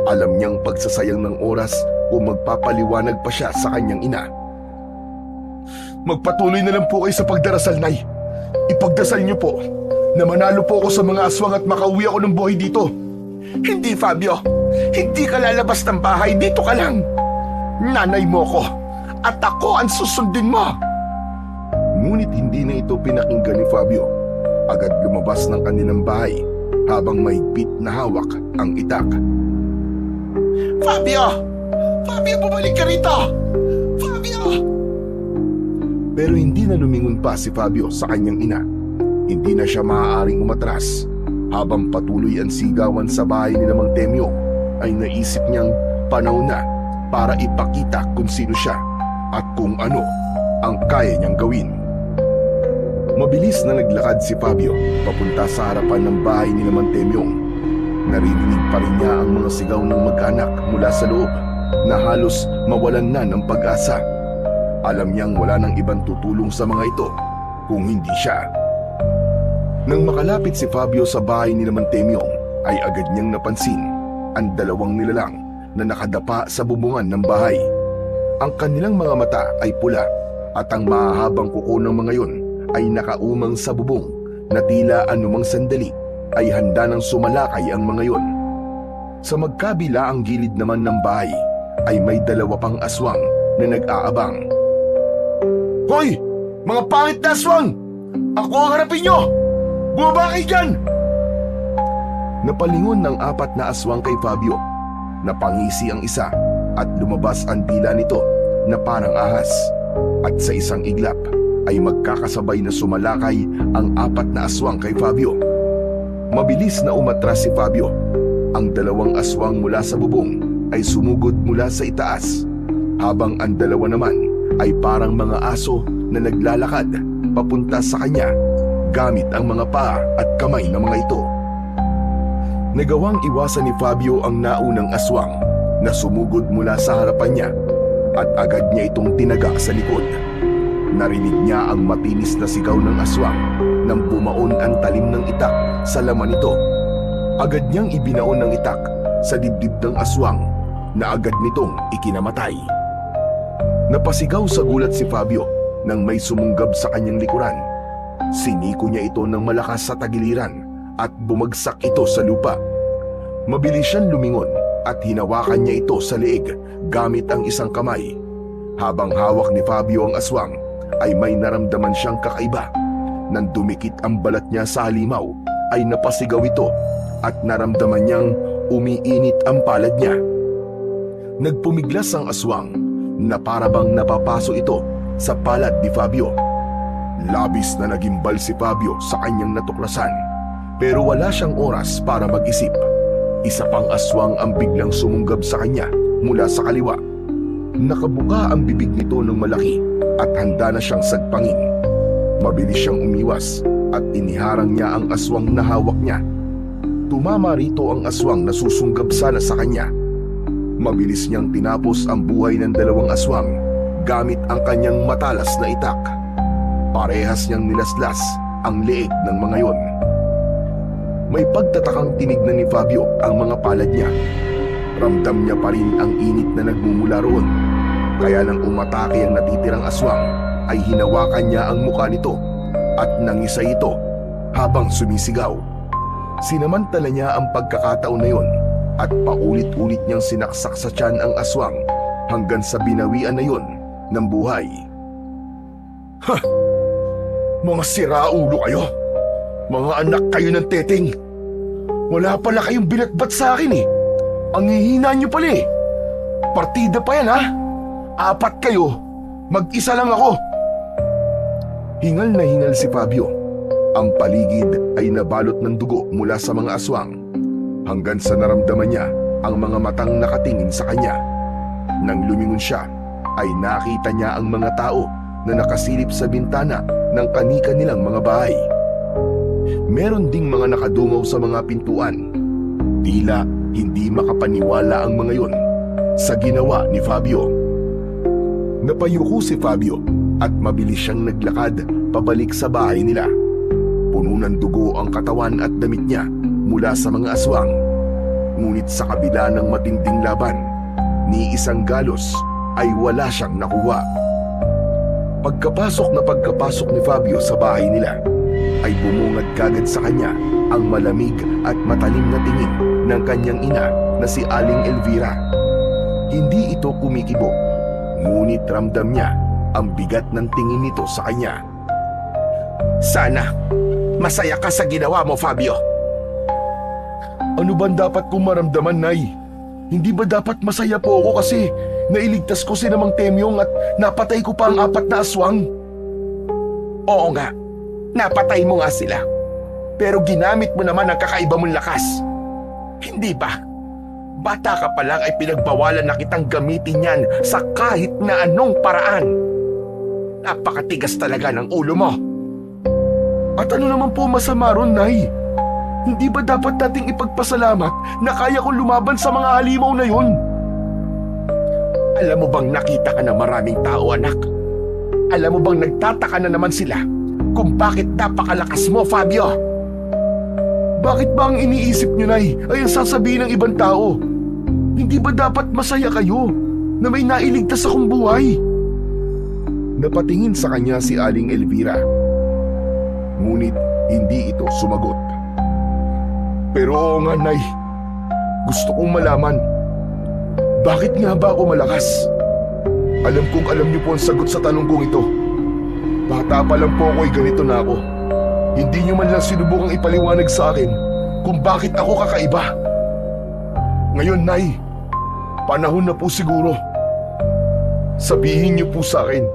Alam niyang pagsasayang ng oras o magpapaliwanag pa siya sa kanyang ina. Magpatuloy na lang po kayo sa pagdarasal, Nay. Ipagdasal niyo po na manalo po ako sa mga aswang at makauwi ako ng buhay dito. Hindi, Fabio. Hindi ka lalabas ng bahay. Dito ka lang. Nanay mo ko at ako ang susundin mo. Ngunit hindi na ito pinakinggan ni Fabio. Agad lumabas ng kanilang bahay habang mahigpit na hawak ang itak. Fabio! Fabio, bumalik ka rito! Fabio! Pero hindi na lumingon pa si Fabio sa kanyang ina. Hindi na siya maaaring umatras. Habang patuloy ang sigawan sa bahay ni Mang Temyo, ay naisip niyang panahon na para ipakita kung sino siya at kung ano ang kaya niyang gawin. Mabilis na naglakad si Fabio papunta sa harapan ng bahay ni Temyong. Naririnig pa rin niya ang mga sigaw ng mag-anak mula sa loob na halos mawalan na ng pag-asa. Alam niyang wala nang ibang tutulong sa mga ito kung hindi siya. Nang makalapit si Fabio sa bahay ni Temyong ay agad niyang napansin ang dalawang nilalang na nakadapa sa bubungan ng bahay. Ang kanilang mga mata ay pula at ang mahahabang kuko ng mga yon ay nakaumang sa bubong na tila anumang sandali ay handa ng sumalakay ang mga yon. Sa magkabila ang gilid naman ng bahay ay may dalawa pang aswang na nag-aabang. Hoy! Mga pangit na aswang! Ako ang harapin nyo! Bumaba kayo dyan! Napalingon ng apat na aswang kay Fabio. Napangisi ang isa at lumabas ang dila nito na parang ahas. At sa isang iglap ay magkakasabay na sumalakay ang apat na aswang kay Fabio. Mabilis na umatras si Fabio. Ang dalawang aswang mula sa bubong ay sumugod mula sa itaas, habang ang dalawa naman ay parang mga aso na naglalakad papunta sa kanya gamit ang mga paa at kamay ng mga ito. Nagawang iwasan ni Fabio ang naunang aswang na sumugod mula sa harapan niya at agad niya itong tinaga sa likod. Narinig niya ang matinis na sigaw ng aswang nang bumaon ang talim ng itak sa laman nito. Agad niyang ibinaon ng itak sa dibdib ng aswang na agad nitong ikinamatay. Napasigaw sa gulat si Fabio nang may sumunggab sa kanyang likuran. Siniko niya ito ng malakas sa tagiliran at bumagsak ito sa lupa. Mabilis siyang lumingon at hinawakan niya ito sa leeg gamit ang isang kamay. Habang hawak ni Fabio ang aswang ay may naramdaman siyang kakaiba. Nang dumikit ang balat niya sa halimaw ay napasigaw ito at naramdaman niyang umiinit ang palad niya. Nagpumiglas ang aswang na parabang napapaso ito sa palad ni Fabio. Labis na nagimbal si Fabio sa kanyang natuklasan, pero wala siyang oras para mag-isip. Isa pang aswang ang biglang sumunggab sa kanya mula sa kaliwa. Nakabuka ang bibig nito ng malaki at handa na siyang sagpangin. Mabilis siyang umiwas at iniharang niya ang aswang na hawak niya. Tumama rito ang aswang na susunggab sana sa kanya. Mabilis niyang tinapos ang buhay ng dalawang aswang gamit ang kanyang matalas na itak. Parehas niyang nilaslas ang leeg ng mga yon. May pagtatakang tinignan ni Fabio ang mga palad niya. Ramdam niya pa rin ang init na nagmumula roon. Kaya nang umatake ang natitirang aswang, ay hinawakan niya ang mukha nito at nangisa ito habang sumisigaw. Sinamantala niya ang pagkakataon na yon at paulit-ulit niyang sinaksak sa tiyan ang aswang hanggang sa binawian na yon ng buhay. Ha! Mga siraulo kayo! Mga anak kayo ng teting! Wala pala kayong binatbat sa akin eh! Ang hihina niyo pala eh! Partida pa yan ha! 4 kayo! Mag-isa lang ako! Hingal na hingal si Fabio. Ang paligid ay nabalot ng dugo mula sa mga aswang, hanggang sa naramdaman niya ang mga matang nakatingin sa kanya. Nang lumingon siya, ay nakita niya ang mga tao na nakasilip sa bintana ng kani-kanilang mga bahay. Meron ding mga nakadungaw sa mga pintuan. Tila hindi makapaniwala ang mga yon sa ginawa ni Fabio. Napayuko si Fabio at mabilis siyang naglakad pabalik sa bahay nila. Puno ng dugo ang katawan at damit niya mula sa mga aswang. Ngunit sa kabila ng matinding laban, ni isang galos ay wala siyang nakuha. Pagkapasok ni Fabio sa bahay nila, ay bumungad kagad sa kanya ang malamig at matalim na tingin ng kanyang ina na si Aling Elvira. Hindi ito kumikibo, ngunit ramdam niya ang bigat ng tingin nito sa kanya. Sana masaya ka sa ginawa mo, Fabio. Ano bang dapat kong maramdaman, Nay? Hindi ba dapat masaya po ako kasi nailigtas ko si Temyong at napatay ko pa ang 4 na aswang? Oo nga, napatay mo nga sila. Pero ginamit mo naman ang kakaiba mong lakas. Hindi ba? Bata ka pa lang ay pinagbawalan na kitang gamitin yan sa kahit na anong paraan. Napakatigas talaga ng ulo mo. At ano naman po masama ron, Nay? Hindi ba dapat nating ipagpasalamat na kaya kong lumaban sa mga halimaw na yun? Alam mo bang nakita ka na maraming tao, anak? Alam mo bang nagtataka na naman sila kung bakit napakalakas mo, Fabio? Bakit ba ang iniisip niyo, Nay, ay ang sasabihin ng ibang tao? Hindi ba dapat masaya kayo na may nailigtas akong buhay? Napatingin sa kanya si Aling Elvira. Ngunit hindi ito sumagot. Pero oo nga, Nay. Gusto kong malaman, bakit nga ba ako malakas? Alam kong alam niyo po ang sagot sa tanong kong ito. Bata pa lang po ako ay ganito na ako. Hindi niyo man lang sinubukang ipaliwanag sa akin kung bakit ako kakaiba. Ngayon, Nay, panahon na po siguro. Sabihin niyo po sa akin,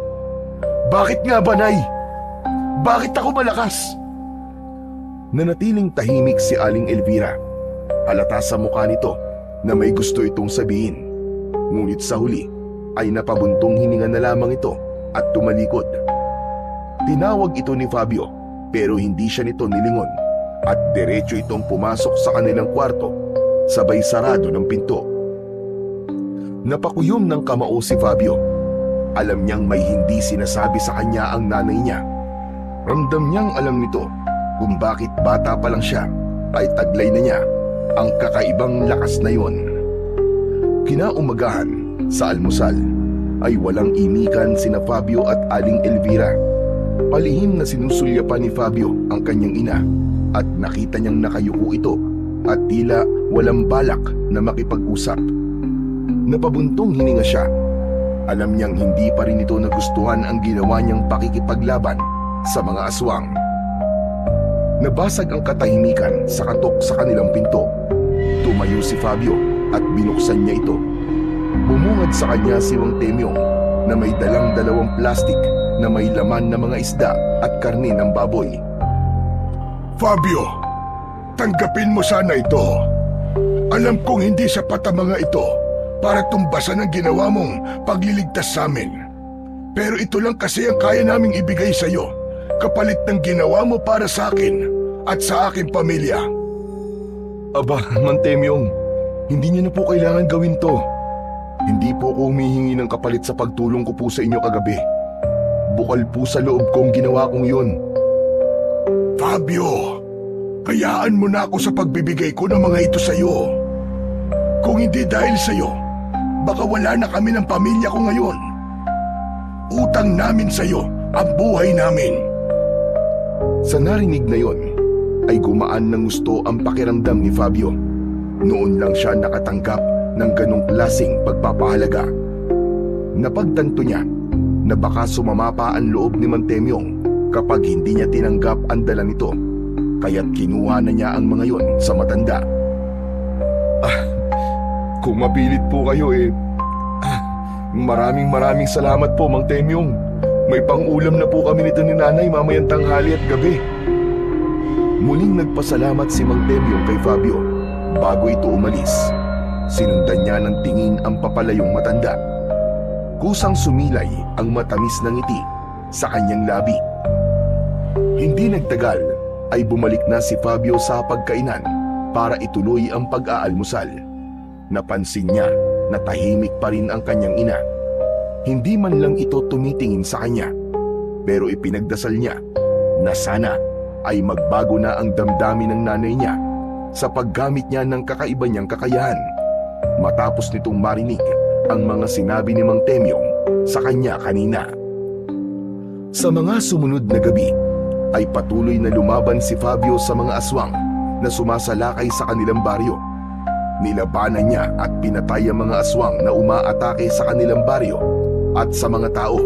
bakit nga ba, Nay? Bakit ako malakas? Nanatiling tahimik si Aling Elvira. Halata sa mukha nito na may gusto itong sabihin. Ngunit sa huli ay napabuntong hininga na lamang ito at tumalikod. Tinawag ito ni Fabio pero hindi siya nito nilingon at diretso itong pumasok sa kanilang kwarto sabay sarado ng pinto. Napakuyom ng kamao si Fabio. Alam niyang may hindi sinasabi sa kanya ang nanay niya. Ramdam niyang alam nito kung bakit bata pa lang siya ay taglay na niya ang kakaibang lakas na yon. Kinaumagahan sa almusal ay walang imikan sina Fabio at Aling Elvira. Palihim na sinusulyapan ni Fabio ang kanyang ina at nakita niyang nakayuko ito at tila walang balak na makipag-usap. Napabuntong hininga siya. Alam niyang hindi pa rin ito nagustuhan ang ginawa niyang pakikipaglaban sa mga aswang. Nabasag ang katahimikan sa katok sa kanilang pinto. Tumayo si Fabio at binuksan niya ito. Bumungad sa kanya si Mang Temyong na may dalang dalawang plastik na may laman na mga isda at karne ng baboy. Fabio, tanggapin mo sana ito. Alam kong hindi sapat ang mga ito para tumbasan ang ginawa mong pagliligtas sa amin. Pero ito lang kasi ang kaya naming ibigay sa iyo, kapalit ng ginawa mo para sa akin at sa aking pamilya. Aba, Mang Temyong, hindi niyo na po kailangan gawin to. Hindi po ako humihingi ng kapalit sa pagtulong ko po sa inyo kagabi. Bukal po sa loob kong ginawa kong yun. Fabio, hayaan mo na ako sa pagbibigay ko ng mga ito sa iyo. Kung hindi dahil sa iyo, baka wala na kami ng pamilya ko ngayon. Utang namin sa iyo ang buhay namin. Sa narinig na yon, ay gumaan ng gusto ang pakiramdam ni Fabio. Noon lang siya nakatanggap ng ganong klaseng pagpapahalaga. Napagtanto niya na baka sumama pa ang loob ni Mang Temyong kapag hindi niya tinanggap ang dala nito, kaya't kinuha na niya ang mga yon sa matanda. Kung mapilit po kayo maraming salamat po, Mang Temyong. May pang-ulam na po kami nito ni Nanay mamayang tanghali at gabi. Muling nagpasalamat si Mang Temyong kay Fabio bago ito umalis. Sinundan niya ng tingin ang papalayong matanda. Kusang sumilay ang matamis na ngiti sa kanyang labi. Hindi nagtagal ay bumalik na si Fabio sa pagkainan para ituloy ang pag-aalmusal. Napansin niya na tahimik pa rin ang kanyang ina. Hindi man lang ito tumitingin sa kanya, pero ipinagdasal niya na sana ay magbago na ang damdamin ng nanay niya sa paggamit niya ng kakaiba niyang kakayahan matapos nitong marinig ang mga sinabi ni Mang Temyong sa kanya kanina. Sa mga sumunod na gabi ay patuloy na lumaban si Fabio sa mga aswang na sumasalakay sa kanilang baryo. Nilabanan niya at pinatay ang mga aswang na umaatake sa kanilang baryo at sa mga tao.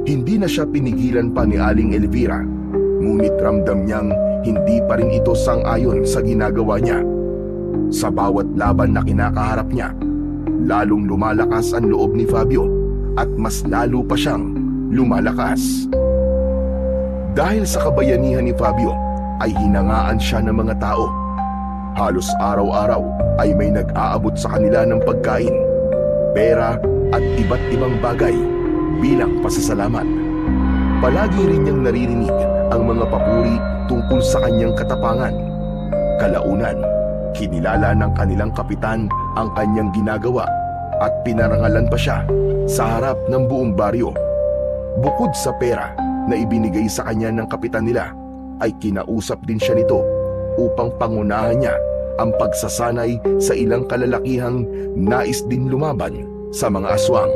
Hindi na siya pinigilan pa ni Aling Elvira, ngunit ramdam niyang hindi pa rin ito sang-ayon sa ginagawa niya. Sa bawat laban na kinakaharap niya, lalong lumalakas ang loob ni Fabio at mas lalo pa siyang lumalakas. Dahil sa kabayanihan ni Fabio ay hinangaan siya ng mga tao. Halos araw-araw ay may nag-aabot sa kanila ng pagkain, pera at iba't ibang bagay bilang pasasalamat. Palagi rin niyang naririnig ang mga papuri tungkol sa kanyang katapangan. Kalaunan, kinilala ng kanilang kapitan ang kanyang ginagawa at pinarangalan pa siya sa harap ng buong baryo. Bukod sa pera na ibinigay sa kanya ng kapitan nila, ay kinausap din siya nito upang pangunahan niya ang pagsasanay sa ilang kalalakihang nais din lumaban sa mga aswang.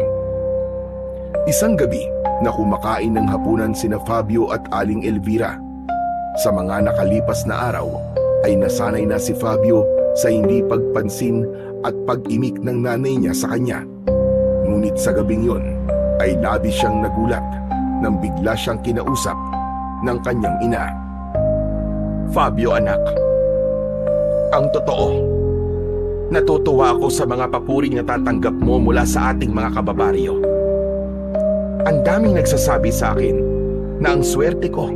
Isang gabi na kumakain ng hapunan sina Fabio at Aling Elvira. Sa mga nakalipas na araw ay nasanay na si Fabio sa hindi pagpansin at pag-imik ng nanay niya sa kanya. Ngunit sa gabing yun ay labis siyang nagulat nang bigla siyang kinausap ng kanyang ina. Fabio anak, ang totoo, natutuwa ako sa mga papuring natatanggap mo mula sa ating mga kababaryo. Ang daming nagsasabi sa akin na ang swerte ko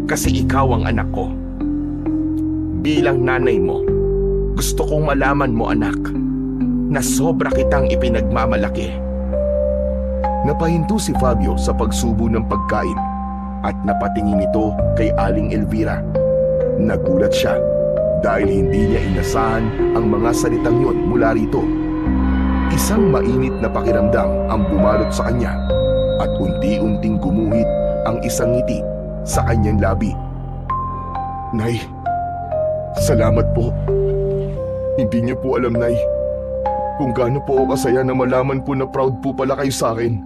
kasi ikaw ang anak ko. Bilang nanay mo, gusto kong malaman mo anak na sobra kitang ipinagmamalaki. Napahinto si Fabio sa pagsubo ng pagkain at napatingin ito kay Aling Elvira. Nagulat siya dahil hindi niya inasahan ang mga salitang yon mula rito. Isang mainit na pakiramdam ang bumalot sa kanya at unti-unting gumuhit ang isang ngiti sa kanyang labi. Nay, salamat po. Hindi niyo po alam, Nay, kung gaano po ako kasaya na malaman po na proud po pala kayo sa akin.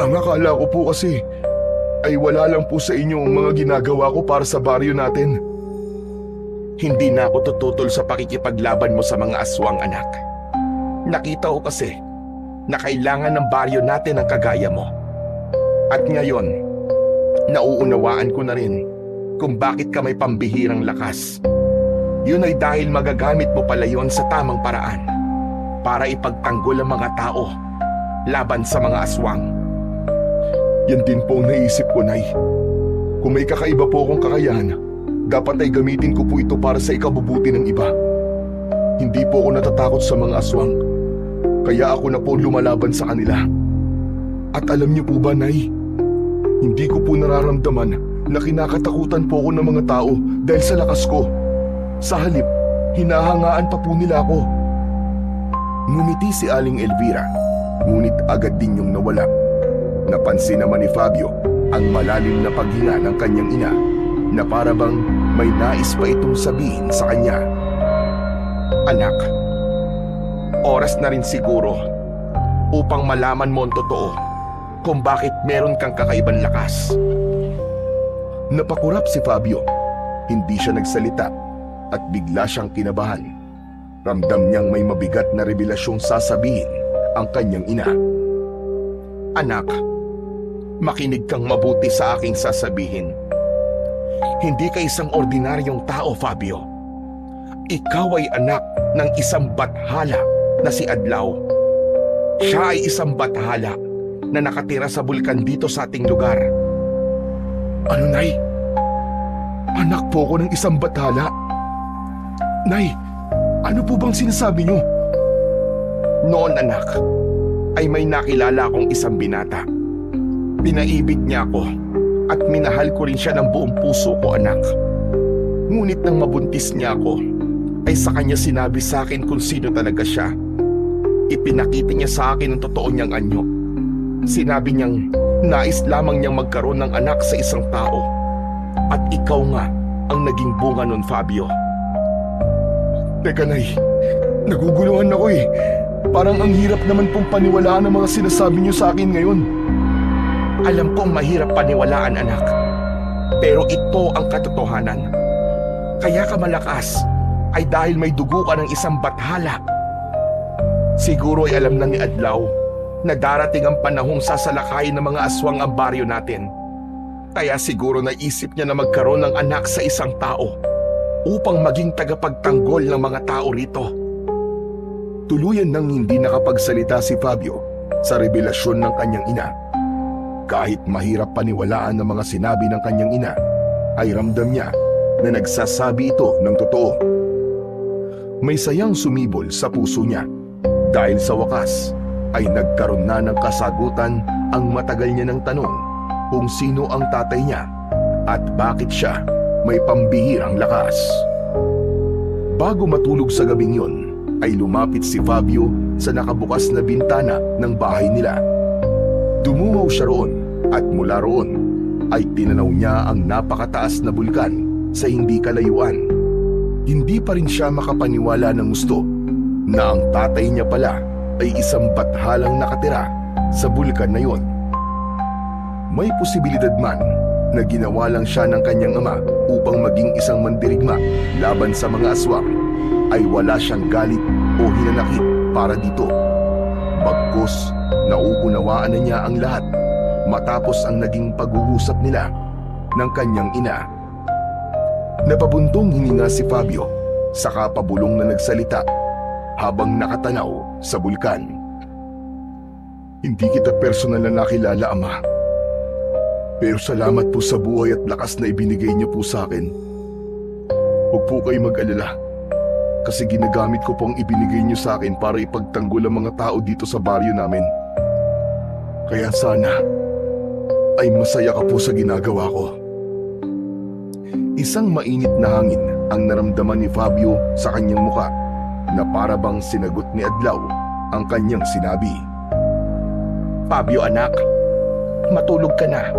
Ang akala ko po kasi ay wala lang po sa inyo ang mga ginagawa ko para sa baryo natin. Hindi na ako tututol sa pakikipaglaban mo sa mga aswang anak. Nakita ko kasi na kailangan ng baryo natin ang kagaya mo. At ngayon, nauunawaan ko na rin kung bakit ka may pambihirang lakas. Yun ay dahil magagamit mo pala yun sa tamang paraan para ipagtanggol ang mga tao laban sa mga aswang. Yan din po ang naisip ko, Nay. Kung may kakaiba po akong kakayahan, dapat ay gamitin ko po ito para sa ikabubuti ng iba. Hindi po ako natatakot sa mga aswang, kaya ako na po lumalaban sa kanila. At alam niyo po ba, Nay, hindi ko po nararamdaman na kinakatakutan po ako ng mga tao dahil sa lakas ko. Sa halip, hinahangaan pa po nila ako. Ngumiti si Aling Elvira, ngunit agad din yung nawala. Napansin naman ni Fabio ang malalim na paghinga ng kanyang ina na para bang may nais pa itong sabihin sa kanya. Anak, oras na rin siguro upang malaman mo ang totoo kung bakit meron kang kakaibang lakas. Napakurap si Fabio. Hindi siya nagsalita at bigla siyang kinabahan. Ramdam niyang may mabigat na revelasyong sasabihin ang kanyang ina. Anak, makinig kang mabuti sa aking sasabihin. Hindi ka isang ordinaryong tao, Fabio. Ikaw ay anak ng isang bathala na si Adlaw. Siya ay isang bathala na nakatira sa bulkan dito sa ating lugar. Ano, Nay? Anak po ko ng isang bathala. Nay, ano po bang sinasabi niyo? Noon, anak, ay may nakilala akong isang binata. Pinaibig niya ako at minahal ko rin siya ng buong puso ko, anak. Ngunit nang mabuntis niya ako, ay sa kanya sinabi sa akin kung sino talaga siya. Ipinakita niya sa akin ang totoo niyang anyo. Sinabi niyang nais lamang niyang magkaroon ng anak sa isang tao. At ikaw nga ang naging bunga nun, Fabio. Teka, Nay, naguguluhan ako eh. Parang ang hirap naman pong paniwalaan ang mga sinasabi niyo sa akin ngayon. Alam kong mahirap paniwalaan, anak. Pero ito ang katotohanan. Kaya ka malakas ay dahil may dugo ka ng isang bathala. Siguro ay alam na ni Adlaw na darating ang panahong sasalakayin ng mga aswang ang baryo natin. Kaya siguro naisip niya na magkaroon ng anak sa isang tao upang maging tagapagtanggol ng mga tao rito. Tuluyan nang hindi nakapagsalita si Fabio sa revelasyon ng kanyang ina. Kahit mahirap paniwalaan ng mga sinabi ng kanyang ina, ay ramdam niya na nagsasabi ito ng totoo. May sayang sumibol sa puso niya dahil sa wakas ay nagkaroon na ng kasagutan ang matagal niya ng tanong kung sino ang tatay niya at bakit siya may pambihirang lakas. Bago matulog sa gabing yon, ay lumapit si Fabio sa nakabukas na bintana ng bahay nila. Dumungaw siya roon at mula roon ay tinanaw niya ang napakataas na bulkan sa hindi kalayuan. Hindi pa rin siya makapaniwala ng gusto na ang tatay niya pala ay isang bathalang nakatira sa bulkan na yon. May posibilidad man na ginawa lang siya ng kanyang ama upang maging isang mandirigma laban sa mga aswang, ay wala siyang galit o hinanakit para dito. Bagkus, nauunawaan na niya ang lahat matapos ang naging pag-uusap nila ng kanyang ina. Napabuntong hininga si Fabio, saka pabulong na nagsalita habang nakatanaw sa bulkan. Hindi kita personal na nakilala, Ama. Pero salamat po sa buhay at lakas na ibinigay niyo po sa akin. Huwag po kayo mag-alala, kasi ginagamit ko po ang ibinigay niyo sa akin para ipagtanggol ang mga tao dito sa baryo namin. Kaya sana ay masaya ka po sa ginagawa ko. Isang mainit na hangin ang naramdaman ni Fabio sa kanyang muka na para bang sinagot ni Adlaw ang kanyang sinabi. Fabio anak, matulog ka na.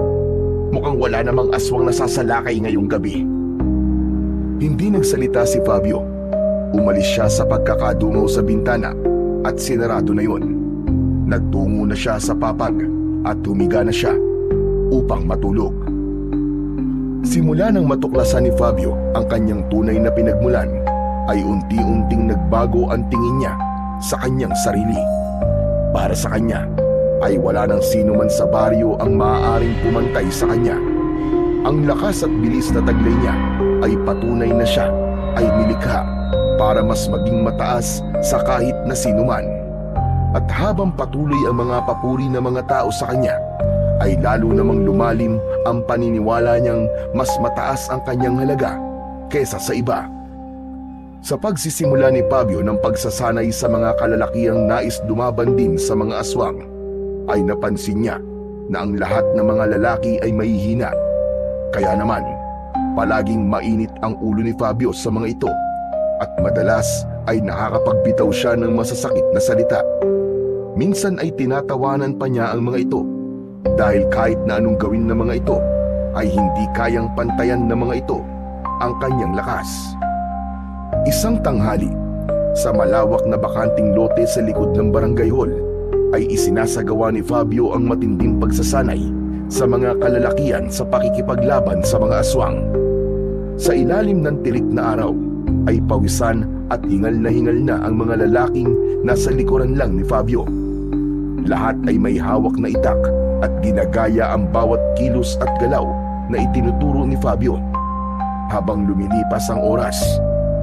Mukhang wala namang aswang nasasalakay ngayong gabi. Hindi nagsalita si Fabio. Umalis siya sa pagkakadungaw sa bintana at sinarado na yon. Nagtungo na siya sa papag at humiga na siya upang matulog. Simula nang matuklasan ni Fabio ang kanyang tunay na pinagmulan, ay unti-unting nagbago ang tingin niya sa kanyang sarili. Para sa kanya, ay wala nang sino man sa baryo ang maaaring pumantay sa kanya. Ang lakas at bilis na taglay niya ay patunay na siya ay nilikha para mas maging mataas sa kahit na sino man. At habang patuloy ang mga papuri ng mga tao sa kanya, ay lalo namang lumalim ang paniniwala niyang mas mataas ang kanyang halaga kesa sa iba. Sa pagsisimula ni Fabio ng pagsasanay sa mga kalalakiang nais dumaban din sa mga aswang, ay napansin niya na ang lahat ng mga lalaki ay mahihina. Kaya naman, palaging mainit ang ulo ni Fabio sa mga ito at madalas ay nakakapagbitaw siya ng masasakit na salita. Minsan ay tinatawanan pa niya ang mga ito dahil kahit na anong gawin ng mga ito ay hindi kayang pantayan ng mga ito ang kanyang lakas. Isang tanghali, sa malawak na bakanting lote sa likod ng barangay hall, ay isinasagawa ni Fabio ang matinding pagsasanay sa mga kalalakian sa pakikipaglaban sa mga aswang. Sa ilalim ng tirik na araw ay pawisan at hingal na ang mga lalaking nasa likuran lang ni Fabio. Lahat ay may hawak na itak at ginagaya ang bawat kilos at galaw na itinuturo ni Fabio. Habang lumilipas ang oras,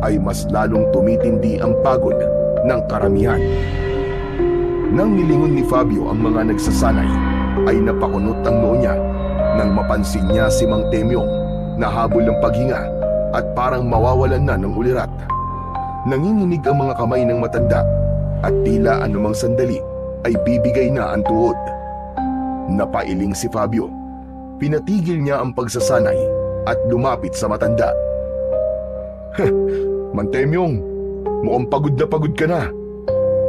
ay mas lalong tumitindi ang pagod ng karamihan. Nang nilingon ni Fabio ang mga nagsasanay, ay napakunot ang noo niya nang mapansin niya si Mang Temyong na habol ng paghinga at parang mawawalan na ng ulirat. Nanginginig ang mga kamay ng matanda at tila anumang sandali ay bibigay na ang tuhod. Napailing si Fabio. Pinatigil niya ang pagsasanay at lumapit sa matanda. Mang Temyong, mukhang pagod ka na.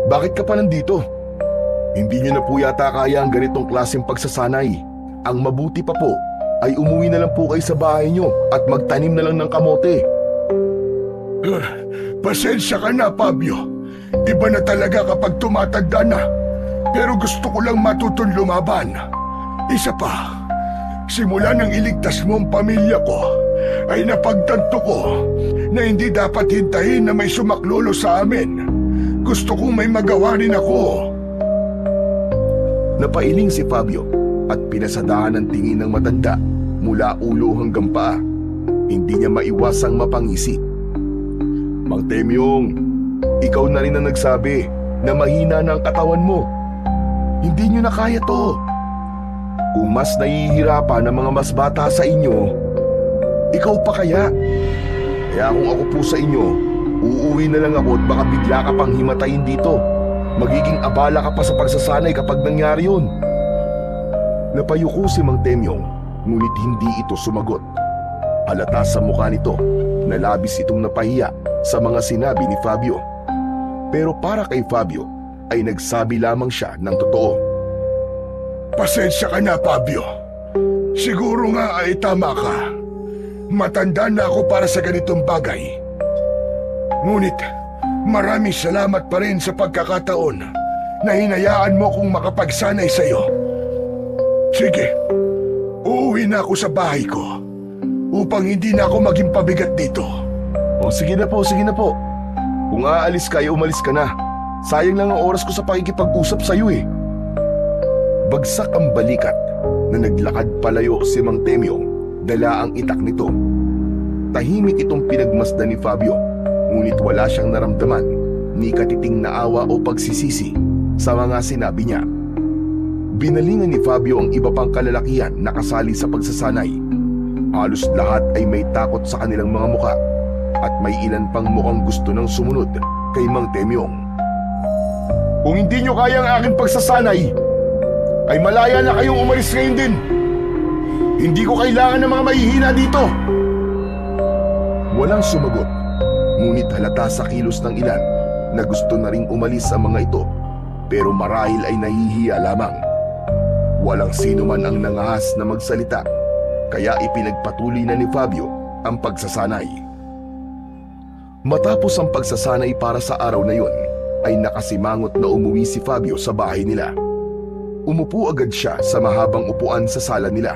Bakit ka pa nandito? Hindi niyo na po yata kaya ang ganitong klaseng pagsasanay. Ang mabuti pa po ay umuwi na lang po kayo sa bahay niyo at magtanim na lang ng kamote. Pasensya ka na, Fabio. Iba na talaga kapag tumatanda na. Pero gusto ko lang matutong lumaban. Isa pa, simula nang iligtas mo ang pamilya ko, ay napagtanto ko na hindi dapat hintayin na may sumaklolo sa amin. Gusto kong may magawa rin ako. Napailing si Fabio at pinasadahan ang tingin ng matanda mula ulo hanggang paa. Hindi niya maiwasang mapangisi. Mang Temyong, ikaw na rin ang nagsabi na mahina na ang katawan mo. Hindi niyo na kaya to. Kung mas nahihirapan ang mga mas bata sa inyo, ikaw pa kaya? Kaya kung ako po sa inyo, uuwi na lang ako at baka bigla ka pang himatayin dito. Magiging abala ka pa sa pagsasanay kapag nangyari yun. Napayuko si Mang Temyong, ngunit hindi ito sumagot. Halata sa mukha nito na labis itong napahiya sa mga sinabi ni Fabio. Pero para kay Fabio ay nagsabi lamang siya ng totoo. Pasensya ka na, Fabio. Siguro nga ay tama ka. Matanda na ako para sa ganitong bagay. Ngunit maraming salamat pa rin sa pagkakataon na hinayaan mo kong makapagsanay sa'yo. Sige, uuwi na ako sa bahay ko upang hindi na ako maging pabigat dito. O sige na po, sige na po. Kung aalis ka, umalis ka na. Sayang lang ang oras ko sa pakikipag-usap sa'yo eh. Bagsak ang balikat na naglakad palayo si Mang Temyong, dala ang itak nito. Tahimik itong pinagmasdan ni Fabio, ngunit wala siyang naramdaman ni katiting na awa o pagsisisi sa mga sinabi niya. Binalingan ni Fabio ang iba pang kalalakihan na kasali sa pagsasanay. Halos lahat ay may takot sa kanilang mga muka at may ilan pang mukhang gusto ng sumunod kay Mang Temyong. Kung hindi nyo kaya ang aking pagsasanay, ay malaya na kayong umalis ngayon din. Hindi ko kailangan ng mga mahihina dito. Walang sumagot, ngunit halata sa kilos ng ilan na gusto na ring umalis ang mga ito, pero marahil ay nahihiya lamang. Walang sino man ang nangahas na magsalita, kaya ipinagpatuloy na ni Fabio ang pagsasanay. Matapos ang pagsasanay para sa araw na yon, ay nakasimangot na umuwi si Fabio sa bahay nila. Umupo agad siya sa mahabang upuan sa sala nila.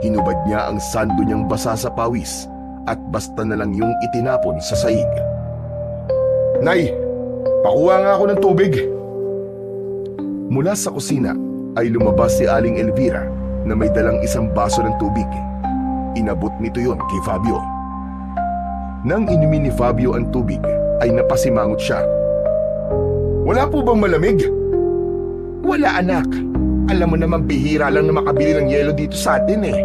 Hinubad niya ang sando niyang basa sa pawis at basta na lang yung itinapon sa sahig. Nay, pakuha nga ako ng tubig. Mula sa kusina ay lumabas si Aling Elvira na may dalang isang baso ng tubig. Inabot nito yon kay Fabio. Nang inumin ni Fabio ang tubig ay napasimangot siya. Wala po bang malamig? Wala anak. Alam mo naman bihira lang na makabili ng yelo dito sa atin eh.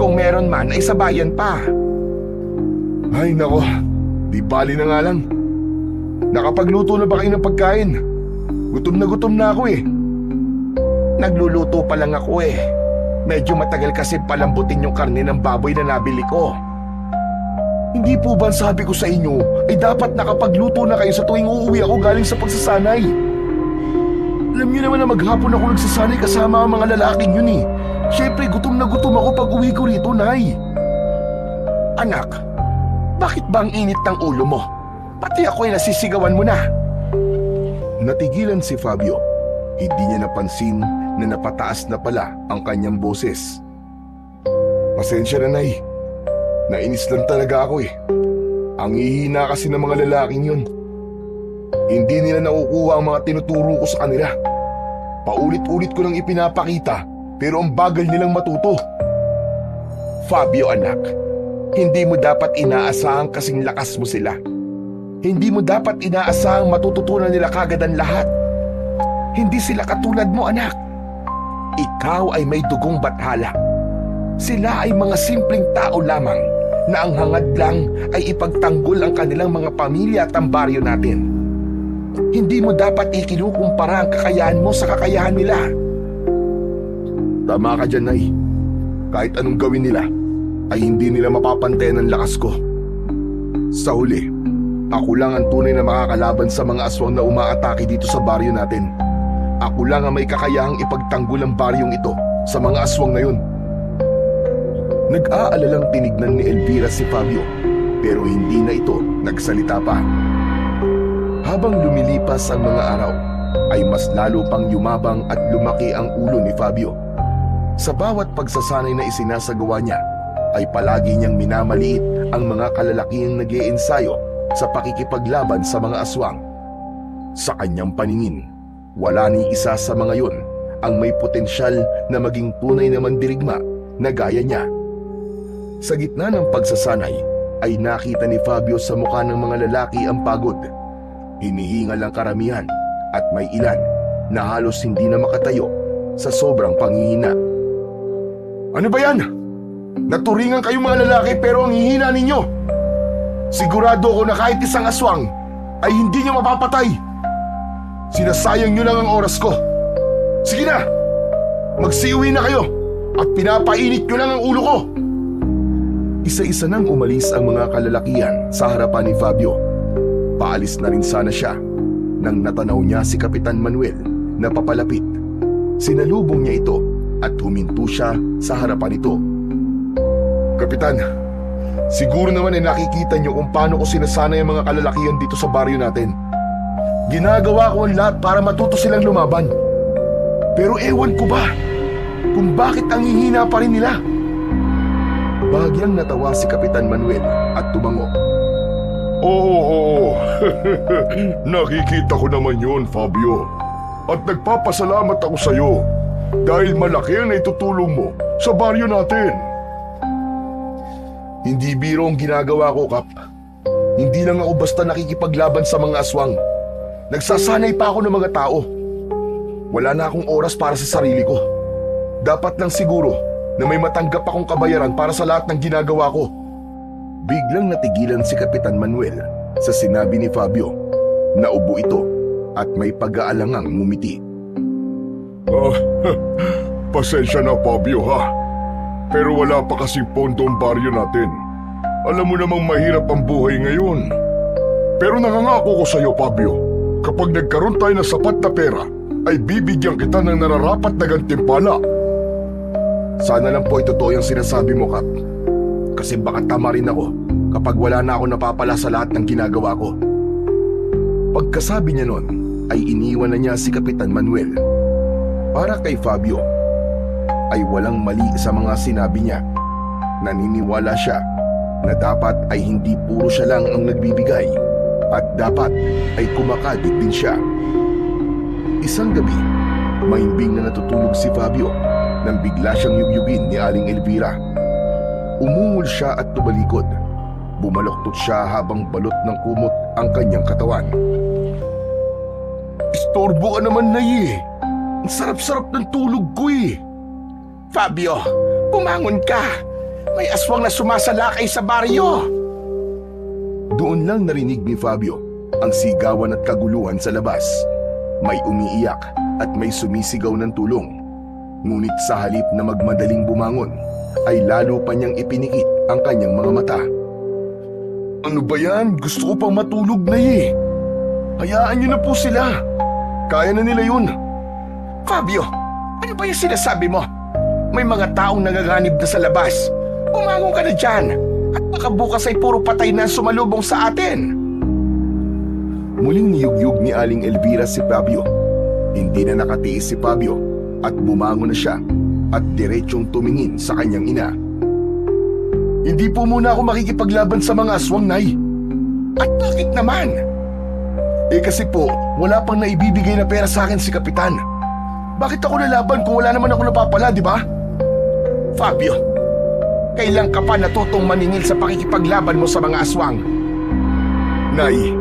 Kung meron man ay sa bayan pa. Ay nako, di bali na nga lang. Nakapagluto na ba kayo ng pagkain? Gutom na ako eh. Nagluluto pa lang ako eh. Medyo matagal kasi palambutin yung karne ng baboy na nabili ko. Hindi po ba sabi ko sa inyo ay dapat nakapagluto na kayo sa tuwing uuwi ako galing sa pagsasanay? Alam niyo naman na maghapon ako nagsasanay kasama ang mga lalaking yun eh. Siyempre gutom na gutom ako pag uwi ko rito, Nay. Anak, bakit ba ang init ng ulo mo? Pati ako ay nasisigawan mo na. Natigilan si Fabio. Hindi niya napansin na napataas na pala ang kanyang boses. Pasensya na, Nay. Nainis lang talaga ako eh. Ang hihina kasi ng mga lalaking yun. Hindi nila nakukuha ang mga tinuturo ko sa kanila. Paulit-ulit ko nang ipinapakita pero ang bagal nilang matuto. Fabio anak, hindi mo dapat inaasahang kasing lakas mo sila. Hindi mo dapat inaasahang matututunan nila kagad ang lahat. Hindi sila katulad mo anak. Ikaw ay may dugong bathala. Sila ay mga simpleng tao lamang na ang hangad lang ay ipagtanggol ang kanilang mga pamilya at ang baryo natin. Hindi mo dapat ikinukumpara ang kakayahan mo sa kakayahan nila. Tama ka dyan, Nay. Kahit anong gawin nila, ay hindi nila mapapantayan ang lakas ko. Sa huli, ako lang ang tunay na makakalaban sa mga aswang na umaatake dito sa baryo natin. Ako lang ang may kakayahang ipagtanggol ang baryong ito sa mga aswang na yun. Nag-aalalang tinignan ni Elvira si Fabio, pero hindi na ito nagsalita pa. Habang lumilipas ang mga araw, ay mas lalo pang yumabang at lumaki ang ulo ni Fabio. Sa bawat pagsasanay na isinasagawa niya, ay palagi niyang minamaliit ang mga kalalakihang nag-iensayo sa pakikipaglaban sa mga aswang. Sa kanyang paningin, wala ni isa sa mga yun ang may potensyal na maging tunay na mandirigma na gaya niya. Sa gitna ng pagsasanay, ay nakita ni Fabio sa mukha ng mga lalaki ang pagod. Hinihingal ang karamihan at may ilan na halos hindi na makatayo sa sobrang panghihina. Ano ba yan? Naturingan kayong mga lalaki pero ang hihina ninyo. Sigurado ako na kahit isang aswang ay hindi niyo mapapatay. Sinasayang niyo lang ang oras ko. Sige na, magsiuwi na kayo at pinapainit niyo lang ang ulo ko. Isa-isa nang umalis ang mga kalalakihan sa harapan ni Fabio. Paalis na rin sana siya nang natanaw niya si Kapitan Manuel na papalapit. Sinalubong niya ito at huminto siya sa harapan nito. Kapitan, siguro naman ay nakikita niyo kung paano ko sinasanay ang mga kalalakihan dito sa baryo natin. Ginagawa ko ang lahat para matuto silang lumaban. Pero ewan ko ba kung bakit ang hihina pa rin nila. Bahagyang natawa si Kapitan Manuel at tumango. Oo. Nakikita ko naman yun, Fabio. At nagpapasalamat ako sa'yo dahil malaki ang naitutulong mo sa baryo natin. Hindi biro ang ginagawa ko, Kap. Hindi lang ako basta nakikipaglaban sa mga aswang. Nagsasanay pa ako ng mga tao. Wala na akong oras para sa sarili ko. Dapat lang siguro na may matanggap akong kabayaran para sa lahat ng ginagawa ko. Biglang natigilan si Kapitan Manuel sa sinabi ni Fabio. Naubo ito at may pag-aalangang ngumiti. Pasensya na, Fabio, ha? Pero wala pa kasing pondo ang baryo natin. Alam mo namang mahirap ang buhay ngayon. Pero nangangako ko sa'yo, Fabio, kapag nagkaroon tayo ng sapat na pera, ay bibigyan kita ng nararapat na gantimpala. Sana lang po ito yung sinasabi mo, Kap. Kasi baka tama rin ako kapag wala na ako napapala sa lahat ng ginagawa ko. Pagkasabi niya nun, ay iniwan na niya si Kapitan Manuel. Para kay Fabio, ay walang mali sa mga sinabi niya. Naniniwala siya na dapat ay hindi puro siya lang ang nagbibigay at dapat ay kumakadit din siya. Isang gabi, mahimbing na natutulog si Fabio nang bigla siyang yugyugin ni Aling Elvira. Umungol siya at tumalikod. Bumaloktot siya habang balot ng kumot ang kanyang katawan. Istorbo ka naman, Nay. Ang sarap-sarap ng tulog ko eh. Fabio, bumangon ka. May aswang na sumasalakay sa baryo. Doon lang narinig ni Fabio ang sigawan at kaguluhan sa labas. May umiiyak at may sumisigaw ng tulong. Ngunit sa halip na magmadaling bumangon, ay lalo pa niyang ipinikit ang kanyang mga mata. Ano ba yan? Gusto ko pang matulog, Nay. Hayaan niyo na po sila. Kaya na nila yun. Fabio, ano ba yung sinasabi mo? May mga taong nagaganib na sa labas. Bumangon ka na dyan. At baka bukas ay puro patay na sumalubong sa atin. Muling niyugyug ni Aling Elvira si Fabio. Hindi na nakatiis si Fabio at bumangon na siya at diretsyong tumingin sa kanyang ina. Hindi po muna ako makikipaglaban sa mga aswang, Nay. At bakit naman? Kasi po, wala pang naibibigay na pera sa akin si Kapitan. Bakit ako lalaban kung wala naman ako napapala, di ba? Fabio, kailan ka pa natutong maningil sa pakikipaglaban mo sa mga aswang? Nay,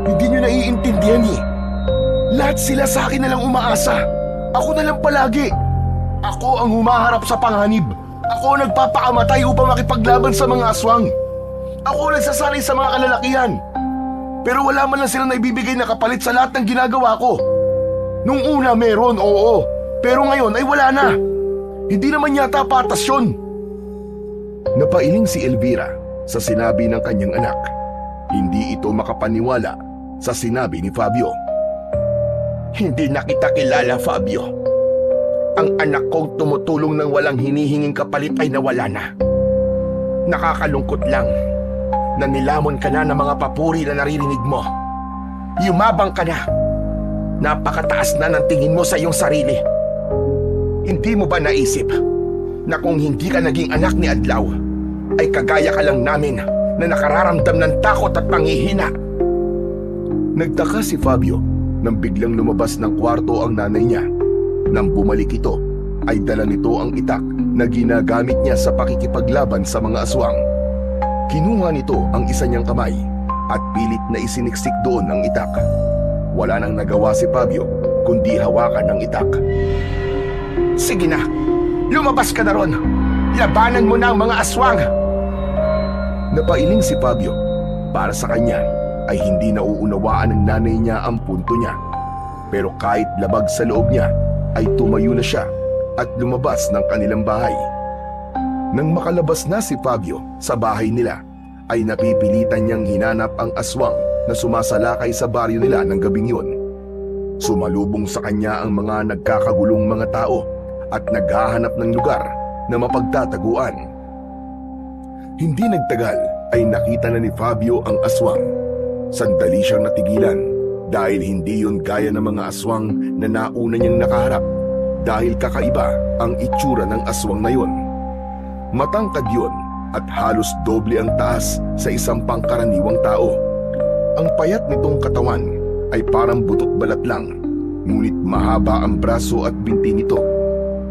hindi niyo naiintindihan eh. Lahat sila sa akin na lang umaasa. Ako na lang palagi. Ako ang humaharap sa panganib. Ako ang nagpapakamatay upang makipaglaban sa mga aswang. Ako ang nagsasanay sa mga kalalakihan. Pero wala man lang silang naibibigay na kapalit sa lahat ng ginagawa ko. Nung una meron, oo. Pero ngayon ay wala na. Hindi naman yata patas yun. Napailing si Elvira sa sinabi ng kanyang anak. Hindi ito makapaniwala sa sinabi ni Fabio. Hindi na kita kilala, Fabio. Ang anak kong tumutulong ng walang hinihinging kapalit ay nawala na. Nakakalungkot lang na nilamon ka na ng mga papuri na naririnig mo. Yumabang ka na. Napakataas na ng tingin mo sa iyong sarili. Hindi mo ba naisip na kung hindi ka naging anak ni Adlaw, ay kagaya ka lang namin na nakararamdam ng takot at panghihina? Nagtaka si Fabio nang biglang lumabas ng kwarto ang nanay niya. Nang bumalik ito, ay dala nito ang itak na ginagamit niya sa pakikipaglaban sa mga aswang. Kinuha nito ang isa niyang kamay at pilit na isiniksik doon ang itak. Wala nang nagawa si Fabio kundi hawakan ng itak. Sige na, lumabas ka na ron. Labanan mo na ang mga aswang. Napailing si Fabio Para sa kanya ay hindi nauunawaan ng nanay niya ang punto niya. Pero kahit labag sa loob niya ay tumayo na siya at lumabas ng kanilang bahay. Nang makalabas na si Fabio sa bahay nila ay napipilitan niyang hinanap ang aswang na sumasalakay sa baryo nila ng gabing yun. Sumalubong sa kanya ang mga nagkakagulong mga tao at naghahanap ng lugar na mapagtataguan. Hindi nagtagal ay nakita na ni Fabio ang aswang. Sandali siyang natigilan dahil hindi yun gaya ng mga aswang na nauna niyang nakaharap dahil kakaiba ang itsura ng aswang na yun. Matangkad yun at halos doble ang taas sa isang pangkaraniwang tao. Ang payat nitong katawan ay parang butot balat lang, ngunit mahaba ang braso at binti nito.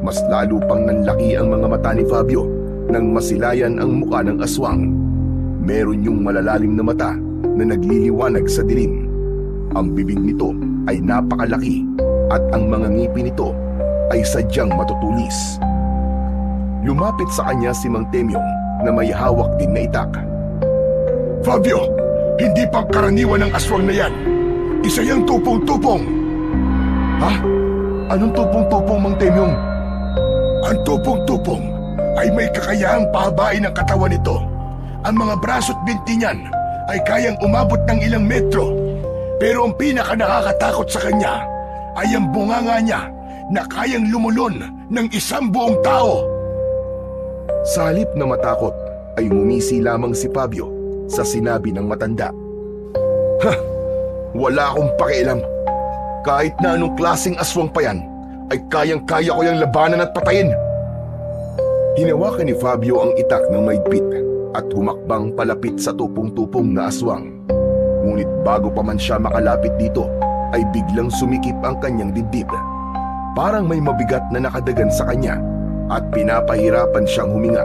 Mas lalo pang nanlaki ang mga mata ni Fabio nang masilayan ang muka ng aswang. Meron yung malalalim na mata na nagliliwanag sa dilim. Ang bibig nito ay napakalaki at ang mga ngipin nito ay sadyang matutulis. Lumapit sa kanya si Mang Temyong na may hawak din na itak. Fabio, hindi pangkaraniwan ang aswang na yan. Isa yang tupong-tupong. Ha? Anong tupong-tupong, Mang Temyong? Ang tupong-tupong ay may kakayahang pahabain ang katawan nito. Ang mga braso't binti niyan ay kayang umabot ng ilang metro. Pero ang pinaka nakakatakot sa kanya ay ang bunganga niya na kayang lumulon ng isang buong tao. Sa halip na matakot ay ngumisi lamang si Fabio sa sinabi ng matanda. Ha! Wala akong pakialam. Kahit na anong klaseng aswang pa yan, ay kayang-kaya ko yung labanan at patayin. Hinawakan ni Fabio ang itak ng maigpit at humakbang palapit sa tupong-tupong na aswang. Ngunit bago pa man siya makalapit dito, ay biglang sumikip ang kanyang dibdib. Parang may mabigat na nakadagan sa kanya at pinapahirapan siyang huminga.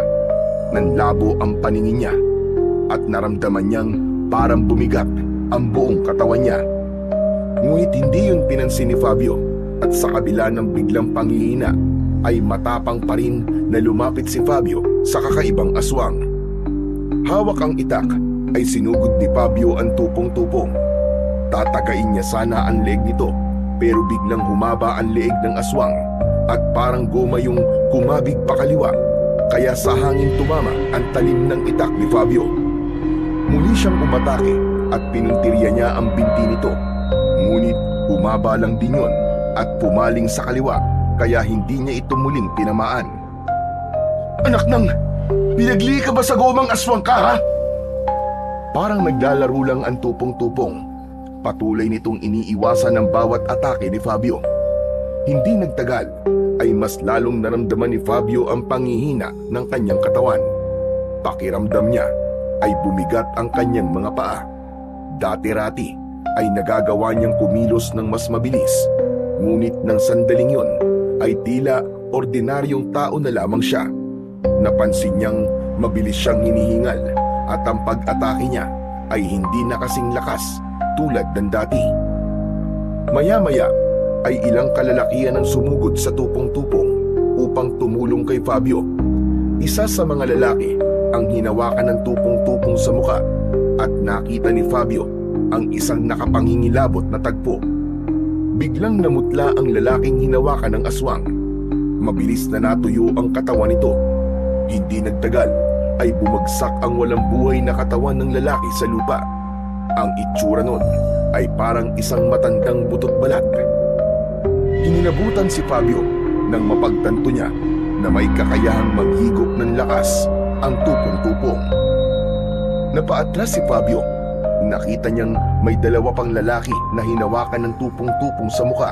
Nanlabo ang paningin niya at naramdaman niyang parang bumigat ang buong katawan niya. Ngunit hindi yun pinansin ni Fabio at sa kabila ng biglang panghihina ay matapang pa rin na lumapit si Fabio sa kakaibang aswang. Hawak ang itak ay sinugod ni Fabio ang tupong-tupong. Tatagain niya sana ang leeg nito pero biglang humaba ang leeg ng aswang at parang goma yung kumabig pakaliwa kaya sa hangin tumama ang talim ng itak ni Fabio. Muli siyang umatake at pinuntirya niya ang binti nito. Ngunit humaba lang din yun at pumaling sa kaliwa kaya hindi niya ito muling tinamaan. Anak nang, binagli ka ba sa gomang aswang ka, ha? Parang naglalaro lang ang tupong-tupong. Patuloy nitong iniiwasan ng bawat atake ni Fabio. Hindi nagtagal ay mas lalong naramdaman ni Fabio ang panghihina ng kanyang katawan. Pakiramdam niya ay bumigat ang kanyang mga paa. Dati-rati ay nagagawa niyang kumilos ng mas mabilis. Ngunit ng sandaling yun ay tila ordinaryong tao na lamang siya. Napansin niyang mabilis siyang hinihingal at ang pag-atake niya ay hindi na kasing lakas tulad ng dati. Maya-maya ay ilang kalalakihan ang sumugod sa tupong-tupong upang tumulong kay Fabio. Isa sa mga lalaki ang hinawakan ng tupong-tupong sa muka at nakita ni Fabio ang isang nakapangingilabot na tagpo. Biglang namutla ang lalaking hinawakan ng aswang. Mabilis na natuyo ang katawan nito. Hindi nagtagal ay bumagsak ang walang buhay na katawan ng lalaki sa lupa. Ang itsura nun ay parang isang matandang butot balat. Kinilabutan si Fabio nang mapagtanto niya na may kakayahang maghigop ng lakas ang tupong-tupong. Napaatras si Fabio. Nakita niyang may dalawa pang lalaki na hinawakan ng tupong-tupong sa muka.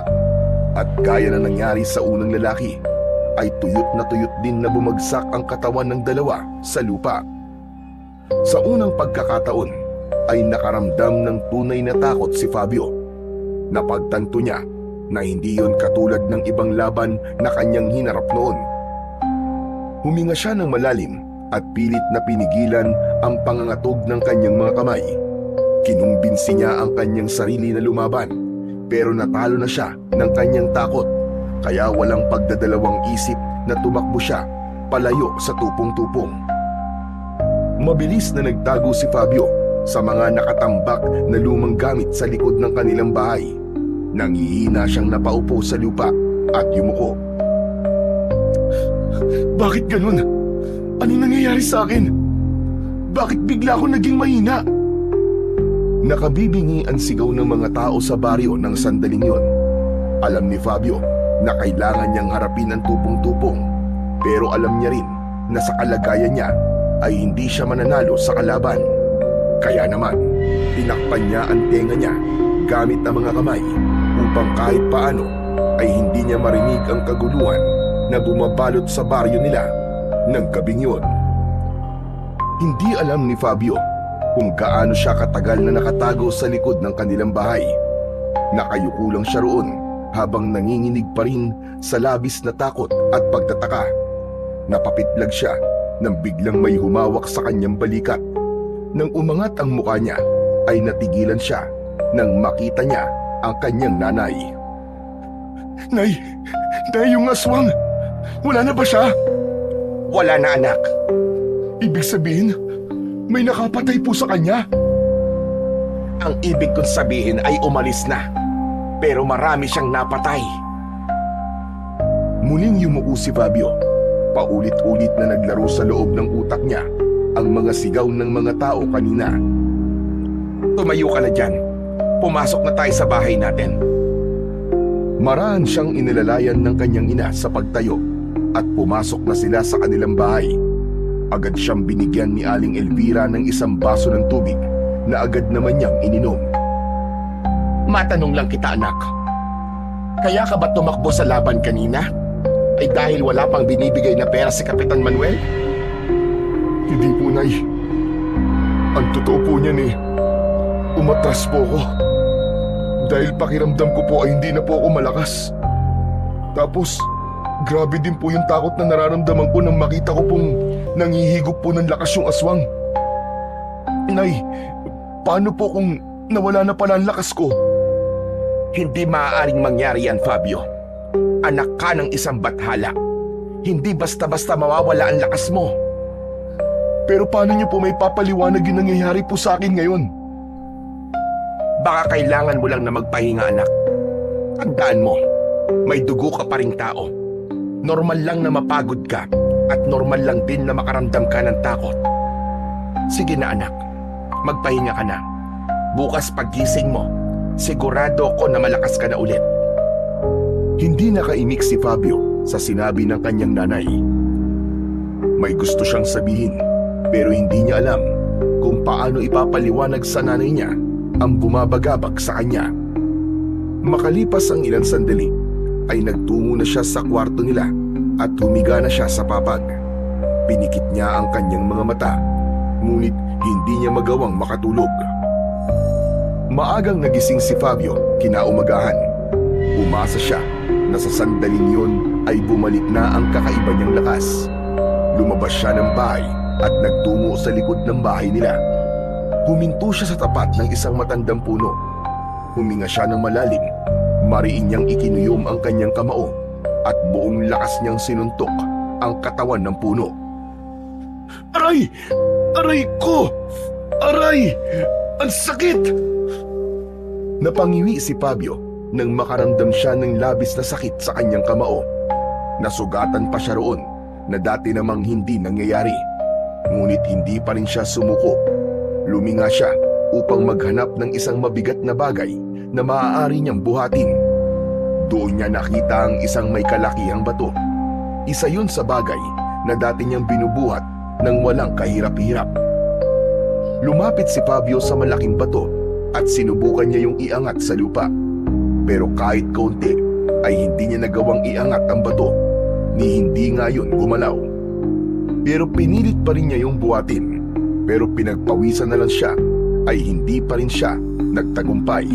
At gaya na nangyari sa unang lalaki, ay tuyot na tuyot din na bumagsak ang katawan ng dalawa sa lupa. Sa unang pagkakataon, ay nakaramdam ng tunay na takot si Fabio. Napagtanto niya na hindi yon katulad ng ibang laban na kanyang hinarap noon. Huminga siya ng malalim at pilit na pinigilan ang pangangatog ng kanyang mga kamay. Kinumbinsi niya ang kanyang sarili na lumaban, pero natalo na siya ng kanyang takot, kaya walang pagdadalawang isip na tumakbo siya palayo sa tupong-tupong. Mabilis na nagtago si Fabio sa mga nakatambak na lumang gamit sa likod ng kanilang bahay. Nangihina siyang napaupo sa lupa at yumuko. Bakit ganun? Ano nangyayari sa akin? Bakit bigla ako naging mahina? Nakabibingi ang sigaw ng mga tao sa baryo ng sandaling yon. Alam ni Fabio na kailangan niyang harapin ang tupong-tupong, pero alam niya rin na sa kalagayan niya ay hindi siya mananalo sa kalaban. Kaya naman, tinakpan niya ang tenga niya gamit ang mga kamay upang kahit paano ay hindi niya marinig ang kaguluhan na bumabalot sa baryo nila ng gabing yun. Hindi alam ni Fabio kung gaano siya katagal na nakatago sa likod ng kanilang bahay. Nakayuko lang siya roon habang nanginginig pa rin sa labis na takot at pagtataka. Napapitlag siya nang biglang may humawak sa kanyang balikat. Nang umangat ang mukha niya ay natigilan siya nang makita niya ang kanyang nanay. Nay, yung aswang, wala na ba siya? Wala na, anak. Ibig sabihin, may nakapatay po sa kanya. Ang ibig kong sabihin ay umalis na. Pero marami siyang napatay. Muling yumuko si Fabio. Paulit-ulit na naglaro sa loob ng utak niya ang mga sigaw ng mga tao kanina. Tumayo ka na dyan. Pumasok na tayo sa bahay natin. Marahan siyang inilalayan ng kanyang ina sa pagtayo at pumasok na sila sa kanilang bahay. Agad siyang binigyan ni Aling Elvira ng isang baso ng tubig na agad naman niyang ininom. Matanong lang kita, anak. Kaya ka ba tumakbo sa laban kanina? Ay dahil wala pang binibigay na pera si Kapitan Manuel? Hindi po, Nay. Ang totoo po niyan umatras po ako. Dahil pakiramdam ko po ay hindi na po ako malakas. Tapos, grabe din po yung takot na nararamdaman ko nang makita ko pong nangihigop po ng lakas yung aswang. Nay, paano po kung nawala na pala ang lakas ko? Hindi maaaring mangyari yan, Fabio. Anak ka ng isang bathala. Hindi basta-basta mawawala ang lakas mo. Pero paano niyo po may papaliwanag yung nangyayari po sa akin ngayon? Baka kailangan mo lang na magpahinga, anak. Tandaan mo, may dugo ka pa ring tao. Normal lang na mapagod ka at normal lang din na makaramdam ka ng takot. Sige na, anak. Magpahinga ka na. Bukas paggising mo, sigurado ko na malakas ka na ulit. Hindi nakaimik si Fabio sa sinabi ng kanyang nanay. May gusto siyang sabihin pero hindi niya alam kung paano ipapaliwanag sa nanay niya ang bumabagabag sa kanya. Makalipas ang ilang sandali ay nagtungo na siya sa kwarto nila at humiga na siya sa papag. Pinikit niya ang kanyang mga mata, ngunit hindi niya magawang makatulog. Maagang nagising si Fabio kinaumagahan. Umasa siya na sa sandaling yun ay bumalik na ang kakaiba niyang lakas. Lumabas siya ng bahay at nagtungo sa likod ng bahay nila. Huminto siya sa tapat ng isang matandang puno. Huminga siya ng malalim. Mariin niyang ikinuyom ang kanyang kamao at buong lakas niyang sinuntok ang katawan ng puno. Aray! Aray ko! Aray! Ang sakit! Napangiwi si Fabio nang makaramdam siya ng labis na sakit sa kanyang kamao. Nasugatan pa siya roon na dati namang hindi nangyayari. Ngunit hindi pa rin siya sumuko. Luminga siya upang maghanap ng isang mabigat na bagay na maaari niyang buhatin. Doon niya nakita ang isang may kalakihang bato. Isa yun sa bagay na dati niyang binubuhat nang walang kahirap-hirap. Lumapit si Fabio sa malaking bato at sinubukan niya yung iangat sa lupa. Pero kahit kaunti ay hindi niya nagawang iangat ang bato ni hindi nga yun gumalaw. Pero pinilit pa rin niya yung buhatin. Pero pinagpawisan na lang siya ay hindi pa rin siya nagtagumpay.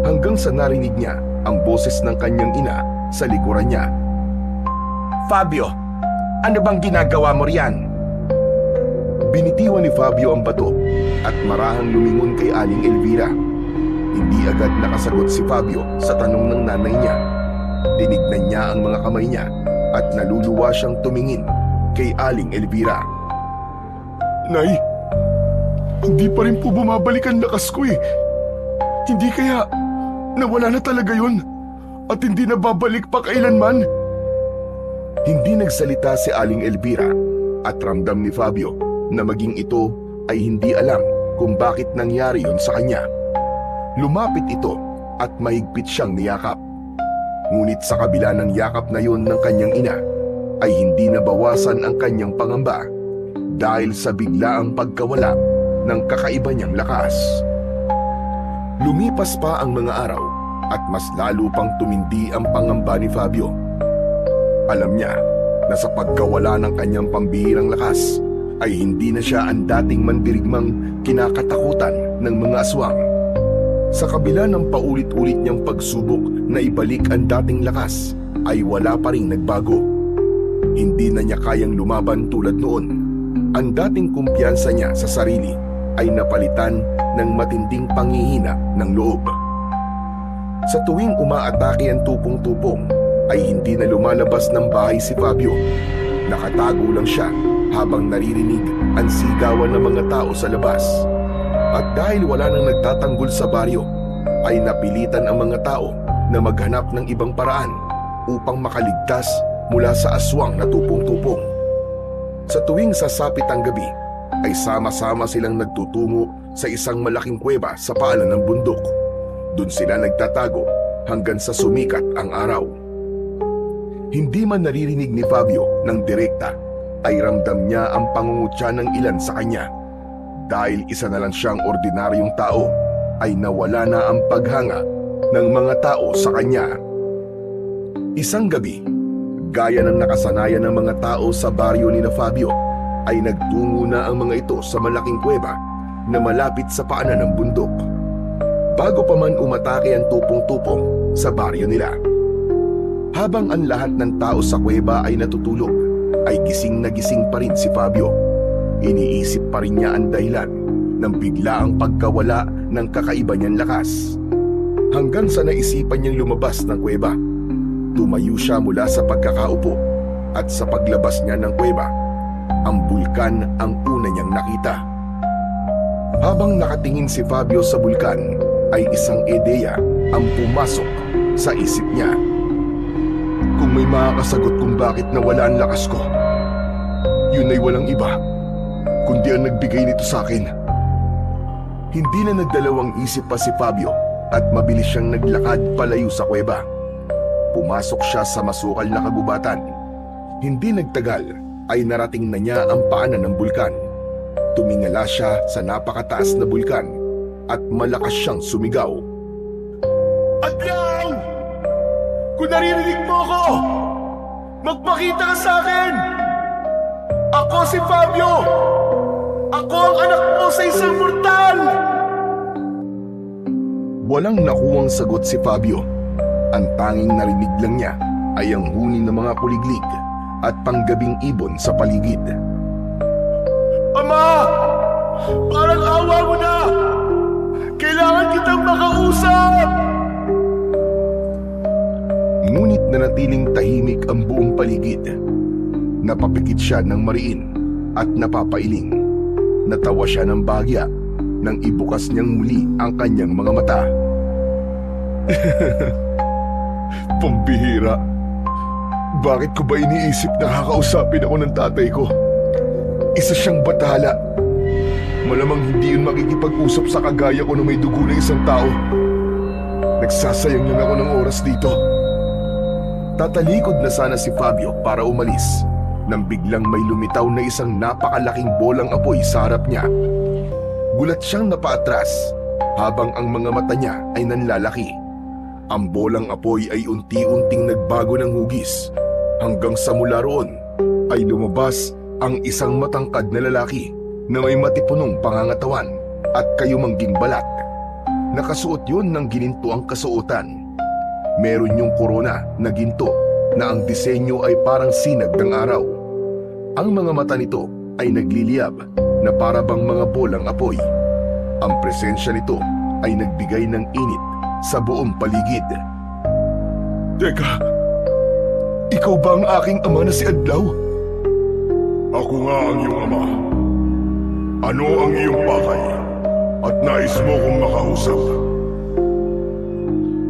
Hanggang sa narinig niya ang boses ng kanyang ina sa likuran niya. Fabio, ano bang ginagawa mo riyan? Binitiwan ni Fabio ang bato at marahang lumingon kay Aling Elvira. Hindi agad nakasagot si Fabio sa tanong ng nanay niya. Tinignan niya ang mga kamay niya at naluluwa siyang tumingin kay Aling Elvira. Nay, Hindi pa rin po bumabalik ang lakas ko eh. Hindi kaya nawala na talaga yun at hindi na babalik pa kailanman? Hindi nagsalita si Aling Elvira at ramdam ni Fabio na maging ito ay hindi alam kung bakit nangyari yun sa kanya. Lumapit ito at mahigpit siyang niyakap. Ngunit sa kabila ng yakap na yun ng kanyang ina, ay hindi nabawasan ang kanyang pangamba dahil sa biglaang pagkawala ng kakaiba niyang lakas. Lumipas pa ang mga araw at mas lalo pang tumindi ang pangamba ni Fabio. Alam niya na sa pagkawala ng kanyang pambihirang lakas ay hindi na siya ang dating mandirigmang kinakatakutan ng mga aswang. Sa kabila ng paulit-ulit niyang pagsubok na ibalik ang dating lakas ay wala pa ring nagbago. Hindi na niya kayang lumaban tulad noon. Ang dating kumpiyansa niya sa sarili ay napalitan ng matinding panghihina ng loob. Sa tuwing umaatake ang tupong-tupong ay hindi na lumalabas ng bahay si Fabio. Nakatago lang siya habang naririnig ang sigawan ng mga tao sa labas. At dahil wala nang nagtatanggol sa baryo, ay napilitan ang mga tao na maghanap ng ibang paraan upang makaligtas mula sa aswang na tupong-tupong. Sa tuwing sasapit ang gabi, ay sama-sama silang nagtutungo sa isang malaking kuweba sa paanan ng bundok. Doon sila nagtatago hanggang sa sumikat ang araw. Hindi man naririnig ni Fabio ng direkta, ay ramdam niya ang pangungutya ng ilan sa kanya. Dahil isa na lang siyang ordinaryong tao, ay nawala na ang paghanga ng mga tao sa kanya. Isang gabi, gaya ng nakasanayan ng mga tao sa baryo ni na Fabio, ay nagtungo na ang mga ito sa malaking kuweba na malapit sa paanan ng bundok. Bago pa man umatake ang tupong-tupong sa baryo nila. Habang ang lahat ng tao sa kuweba ay natutulog, ay gising na gising pa rin si Fabio. Iniisip pa rin niya ang dahilan ng biglaang pagkawala ng kakaiba niyang lakas. Hanggang sa naisipan niyang lumabas ng kuweba. Tumayo siya mula sa pagkakaupo at sa paglabas niya ng kuweba, ang bulkan ang una niyang nakita. Habang nakatingin si Fabio sa bulkan, ay isang ideya ang pumasok sa isip niya. Kung may makakasagot kung bakit nawala ang lakas ko, yun ay walang iba kundi ang nagbigay nito sa akin. Hindi na nagdalawang isip pa si Fabio at mabilis siyang naglakad palayo sa kuweba. Pumasok siya sa masukal na kagubatan. Hindi nagtagal ay narating na niya ang paanan ng bulkan. Tumingala siya sa napakataas na bulkan at malakas siyang sumigaw. Adlaw! Kung naririnig mo ako, magpakita ka sa akin! Ako si Fabio! Ako ang anak mo sa isang mortal! Walang nakuwang sagot si Fabio. Ang tanging narinig lang niya ay ang huni ng mga kuliglig at panggabing ibon sa paligid. Ama! Parang awa mo na! Kailangan kitang makausap! Ngunit nanatiling tahimik ang buong paligid. Napapikit siya ng mariin at napapailing. Natawa siya ng bahagya nang ibukas niyang muli ang kanyang mga mata. Pambihira. Bakit ko ba iniisip na kakausapin ako ng tatay ko? Isa siyang bathala. Malamang hindi yun makikipag-usap sa kagaya ko na may dugo ng isang tao. Nagsasayang lang ako ng oras dito. Tatalikod na sana si Fabio para umalis nang biglang may lumitaw na isang napakalaking bolang apoy sa harap niya. Gulat siyang napaatras habang ang mga mata niya ay nanlalaki. Ang bolang apoy ay unti-unting nagbago ng hugis hanggang sa mula roon ay lumabas ang isang matangkad na lalaki na may matipunong pangangatawan at kayumangging balat. Nakasuot yun ng gininto ang kasuotan. Meron yung korona na ginto na ang disenyo ay parang sinag ng araw. Ang mga mata nito ay nagliliyab na para bang mga bolang apoy. Ang presensya nito ay nagbigay ng init sa buong paligid. Teka, ikaw ba ang aking ama na si Adlaw? Ako nga ang iyong ama. Ano ang iyong pakay? At nais mo kong makausap?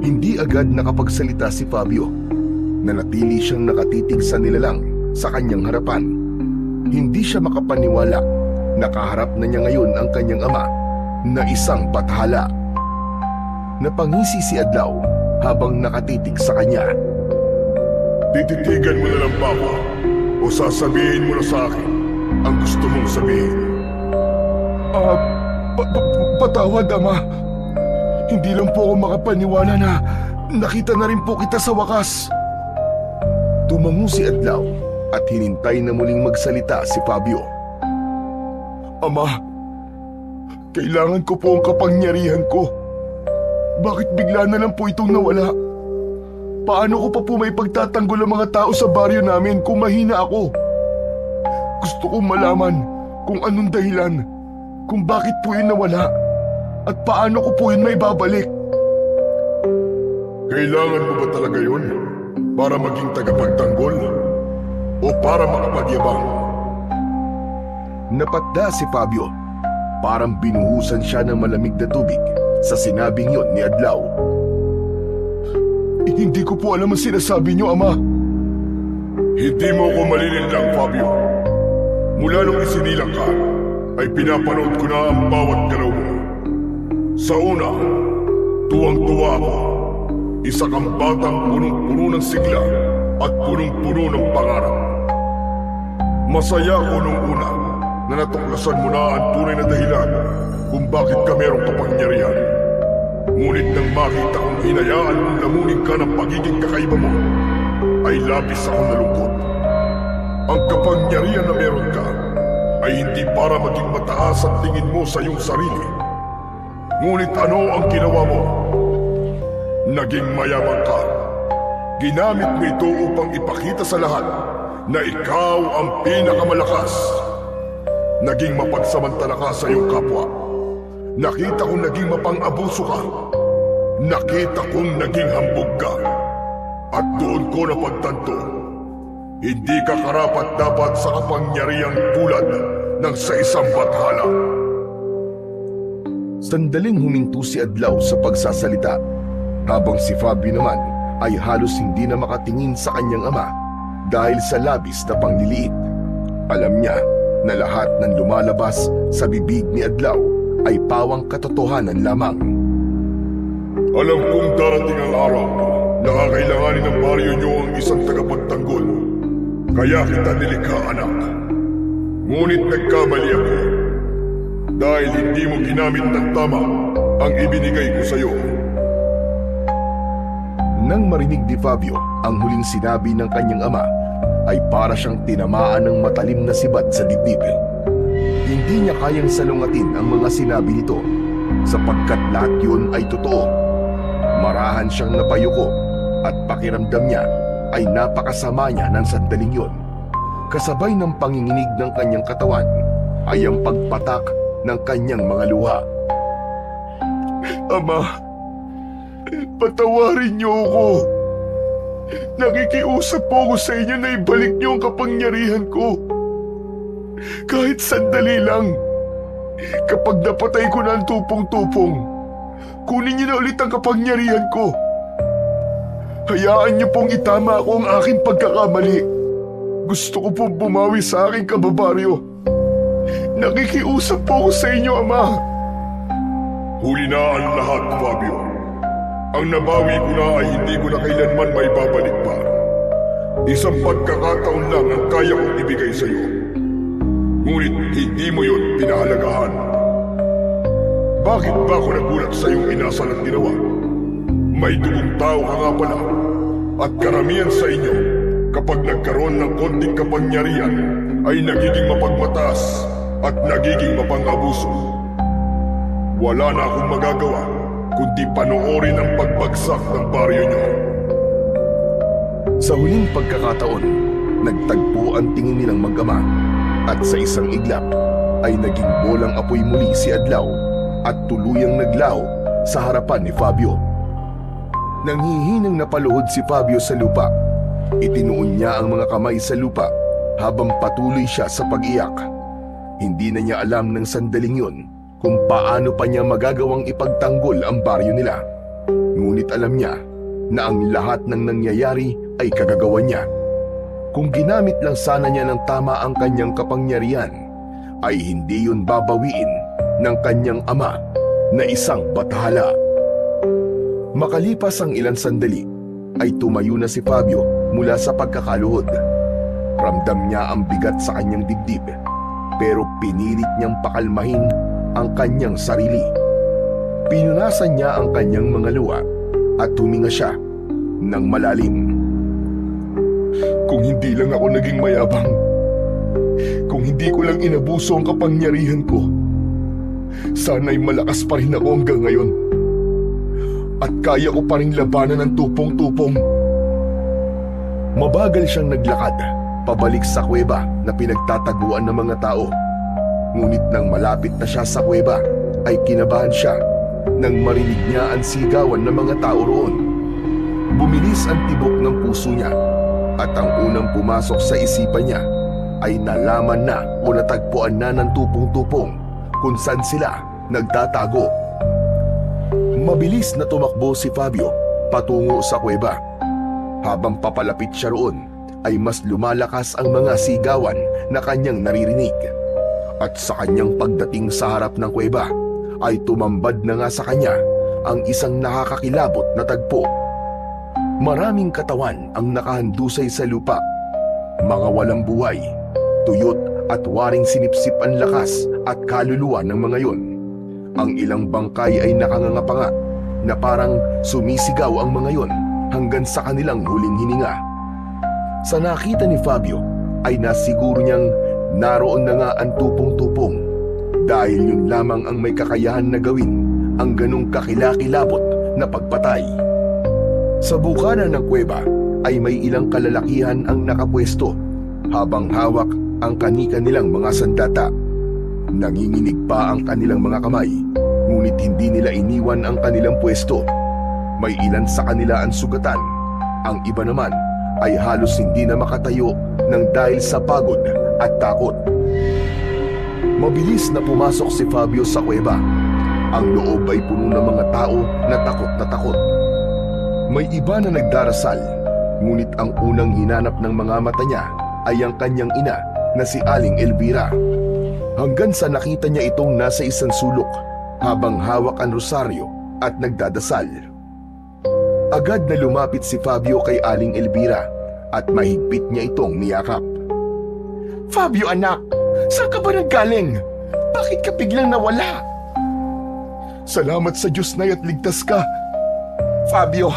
Hindi agad nakapagsalita si Fabio. Nanatili siyang nakatitig sa nilalang sa kanyang harapan. Hindi siya makapaniwala. Nakaharap na niya ngayon ang kanyang ama na isang bathala. Napangisi si Adlaw habang nakatitig sa kanya. Tititigan mo na lang ba ako? O sasabihin mo na sa akin ang gusto mong sabihin? Patawad, Ama. Hindi lang po ako makapaniwala na nakita na rin po kita sa wakas. Tumango si Adlaw at hinintay na muling magsalita si Fabio. Ama, kailangan ko po ang kapangyarihan ko. Bakit bigla na lang po itong nawala? Paano ko pa po may pagtatanggol ang mga tao sa baryo namin kung mahina ako? Gusto kong malaman kung anong dahilan, kung bakit po yun nawala, at paano ko po yun may babalik. Kailangan mo ba talaga yun? Para maging tagapagtanggol? O para makapagyabang? Napatda si Fabio. Parang binuhusan siya ng malamig na tubig sa sinabing yon ni Adlaw. Hindi ko po alam ang sinasabi niyo, Ama. Hindi mo ko malilinlang, Fabio. Mula nung isinilang ka, ay pinapanood ko na ang bawat galaw mo. Sa una, tuwang-tuwa ako. Isa kang batang punong-puno ng sigla at punong-puno ng pangarap. Masaya ko nung una na natuklasan mo na ang tunay na dahilan kung bakit ka merong kapangyarihan. Ngunit nang makita kong hinayaan mong lamunin ka ng pagiging kakaiba mo, ay labis akong nalungkot. Ang kapangyarihan na meron ka ay hindi para maging mataas ang tingin mo sa iyong sarili. Ngunit ano ang ginawa mo? Naging mayabang ka. Ginamit mo ito upang ipakita sa lahat na ikaw ang pinakamalakas. Naging mapagsamantala ka sa iyong kapwa. Nakita kong naging mapang-abuso ka. Nakita kong naging hambog ka. At doon ko napagtanto, hindi ka karapat-dapat sa kapangyarihang tulad ng sa isang bathala. Sandaling huminto si Adlaw sa pagsasalita, habang si Fabio naman ay halos hindi na makatingin sa kanyang ama dahil sa labis na pangliliit. Alam niya na lahat ng lumalabas sa bibig ni Adlaw ay pawang katotohanan lamang. Alam kong darating ang araw na kakailanganin ng baryo niyo ang isang tagapagtanggol. Kaya kita nilikha, anak. Ngunit nagkamali ako dahil hindi mo ginamit ng tama ang ibinigay ko sa iyo. Nang marinig ni Fabio ang huling sinabi ng kanyang ama, ay para siyang tinamaan ng matalim na sibat sa dibdib. Hindi niya kayang salungatin ang mga sinabi nito, sapagkat lahat yun ay totoo. Marahan siyang napayuko at pakiramdam niya ay napakasama niya ng sandaling yun. Kasabay ng panginginig ng kanyang katawan ay ang pagpatak ng kanyang mga luha. Ama, patawarin niyo ako. Nakikiusap po ako sa inyo na ibalik niyo ang kapangyarihan ko. Kahit sandali lang. Kapag napatay ko na ang tupong-tupong, kunin niyo na ulit ang kapangyarihan ko. Hayaan niyo pong itama ako ang aking pagkakamali. Gusto ko pong bumawi sa aking kababaryo. Nakikiusap po ako sa inyo, Ama. Huli na ang lahat, Fabio. Ang nabawi ko na ay hindi ko na kailanman may babalik pa. Isang pagkakataon lang ang kaya kong ibigay sa iyo. Ngunit hindi mo yun pinahalagahan. Bakit ba ako nagulat sa iyong inasal at ginawa? May dugong tao ka nga pala. At karamihan sa inyo, kapag nagkaroon ng konting kapangyarihan, ay nagiging mapagmataas at nagiging mapang-abuso. Wala na akong magagawa kundi panoorin ang pagbagsak ng baryo niyo. Sa huling pagkakataon, nagtagpo ang tingin nilang mag-ama at sa isang iglap ay naging bolang apoy muli si Adlaw at tuluyang naglaho sa harapan ni Fabio. Nanghihinang napaluhod si Fabio sa lupa. Itinuon niya ang mga kamay sa lupa habang patuloy siya sa pag-iyak. Hindi na niya alam ng sandaling yun kung paano pa niya magagawang ipagtanggol ang baryo nila. Ngunit alam niya na ang lahat ng nangyayari ay kagagawan niya. Kung ginamit lang sana niya ng tama ang kanyang kapangyarihan, ay hindi yun babawiin ng kanyang ama na isang batahala. Makalipas ang ilang sandali, ay tumayo na si Fabio mula sa pagkakaluhod. Ramdam niya ang bigat sa kanyang dibdib, pero pinilit niyang pakalmahin ang kanyang sarili. Pinunasan niya ang kanyang mga luha at huminga siya ng malalim. Kung hindi lang ako naging mayabang, kung hindi ko lang inabuso ang kapangyarihan ko, sana'y malakas pa rin ako hanggang ngayon. At kaya ko pa rin labanan ng tupong-tupong. Mabagal siyang naglakad pabalik sa kuweba na pinagtataguan ng mga tao. Ngunit nang malapit na siya sa kuweba, ay kinabahan siya nang marinig niya ang sigawan ng mga tao roon. Bumilis ang tibok ng puso niya, at ang unang pumasok sa isipan niya ay nalaman na o natagpuan na ng tupong-tupong kung saan sila nagtatago. Mabilis na tumakbo si Fabio patungo sa kuweba. Habang papalapit siya roon, ay mas lumalakas ang mga sigawan na kanyang naririnig. At sa kanyang pagdating sa harap ng kuweba, ay tumambad na nga sa kanya ang isang nakakakilabot na tagpo. Maraming katawan ang nakahandusay sa lupa. Mga walang buhay, tuyot at waring sinipsip ang lakas at kaluluwa ng mga yon. Ang ilang bangkay ay nakangangapanga na parang sumisigaw ang mga yon hanggang sa kanilang huling hininga. Sa nakita ni Fabio ay nasiguro niyang naroon na nga ang tupong-tupong, dahil yun lamang ang may kakayahan na gawin ang ganong kakilakilabot na pagpatay. Sa bukana ng kuweba ay may ilang kalalakihan ang nakapwesto habang hawak ang kani-kanilang mga sandata. Nanginginig pa ang kanilang mga kamay, ngunit hindi nila iniwan ang kanilang pwesto. May ilan sa kanila ang sugatan, ang iba naman ay halos hindi na makatayo ng dahil sa pagod at takot. Mabilis na pumasok si Fabio sa kuweba. Ang loob ay puno ng mga tao na takot. May iba na nagdarasal, ngunit ang unang hinanap ng mga mata niya ay ang kanyang ina na si Aling Elvira. Hanggang sa nakita niya itong nasa isang sulok habang hawak ang rosaryo at nagdadasal. Agad na lumapit si Fabio kay Aling Elvira at mahigpit niya itong niyakap. Fabio anak, saan ka ba nanggaling? Bakit ka biglang nawala? Salamat sa Diyos na at ligtas ka. Fabio,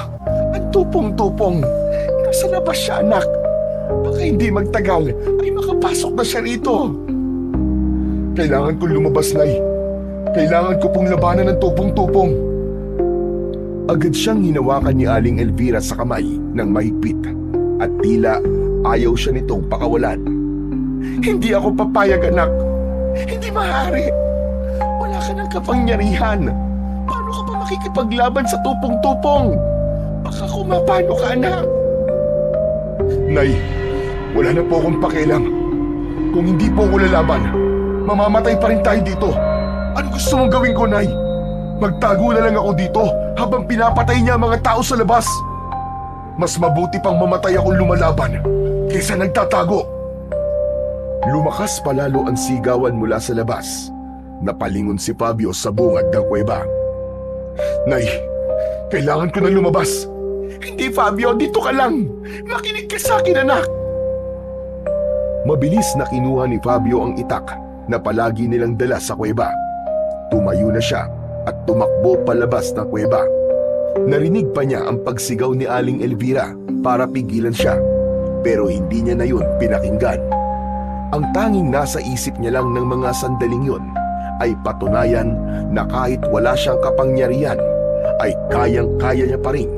ang tupong-tupong. Nasa labas siya anak. Baka hindi magtagal ay makapasok na siya rito. Kailangan kong lumabas, Nay. Kailangan ko pong labanan ng tupong-tupong. Agad siyang hinawakan ni Aling Elvira sa kamay ng mahigpit at tila ayaw siya nitong pakawalan. Hindi ako papayag anak. Hindi maaari. Wala ka ng kapangyarihan. Paano ka pa makikipaglaban sa tupong-tupong? Baka kumapano ka anak. Nay, wala na po akong pakialam. Kung hindi po ako lalaban, mamamatay pa rin tayo dito. Ano gusto mong gawin ko, Nay? Magtago na lang ako dito habang pinapatay niya ang mga tao sa labas. Mas mabuti pang mamatay akong lumalaban kaysa nagtatago. Lumakas palalo ang sigawan mula sa labas. Napalingon si Fabio sa bungad ng kuweba. Nay, kailangan ko na lumabas. Hindi Fabio, dito ka lang. Makinig ka sa akin anak. Mabilis na kinuha ni Fabio ang itak na palagi nilang dala sa kuweba. Tumayo na siya at tumakbo palabas ng kuweba. Narinig pa niya ang pagsigaw ni Aling Elvira para pigilan siya, pero hindi niya na yun pinakinggan. Ang tanging nasa isip niya lang ng mga sandaling yun ay patunayan na kahit wala siyang kapangyarihan, ay kayang-kaya niya pa rin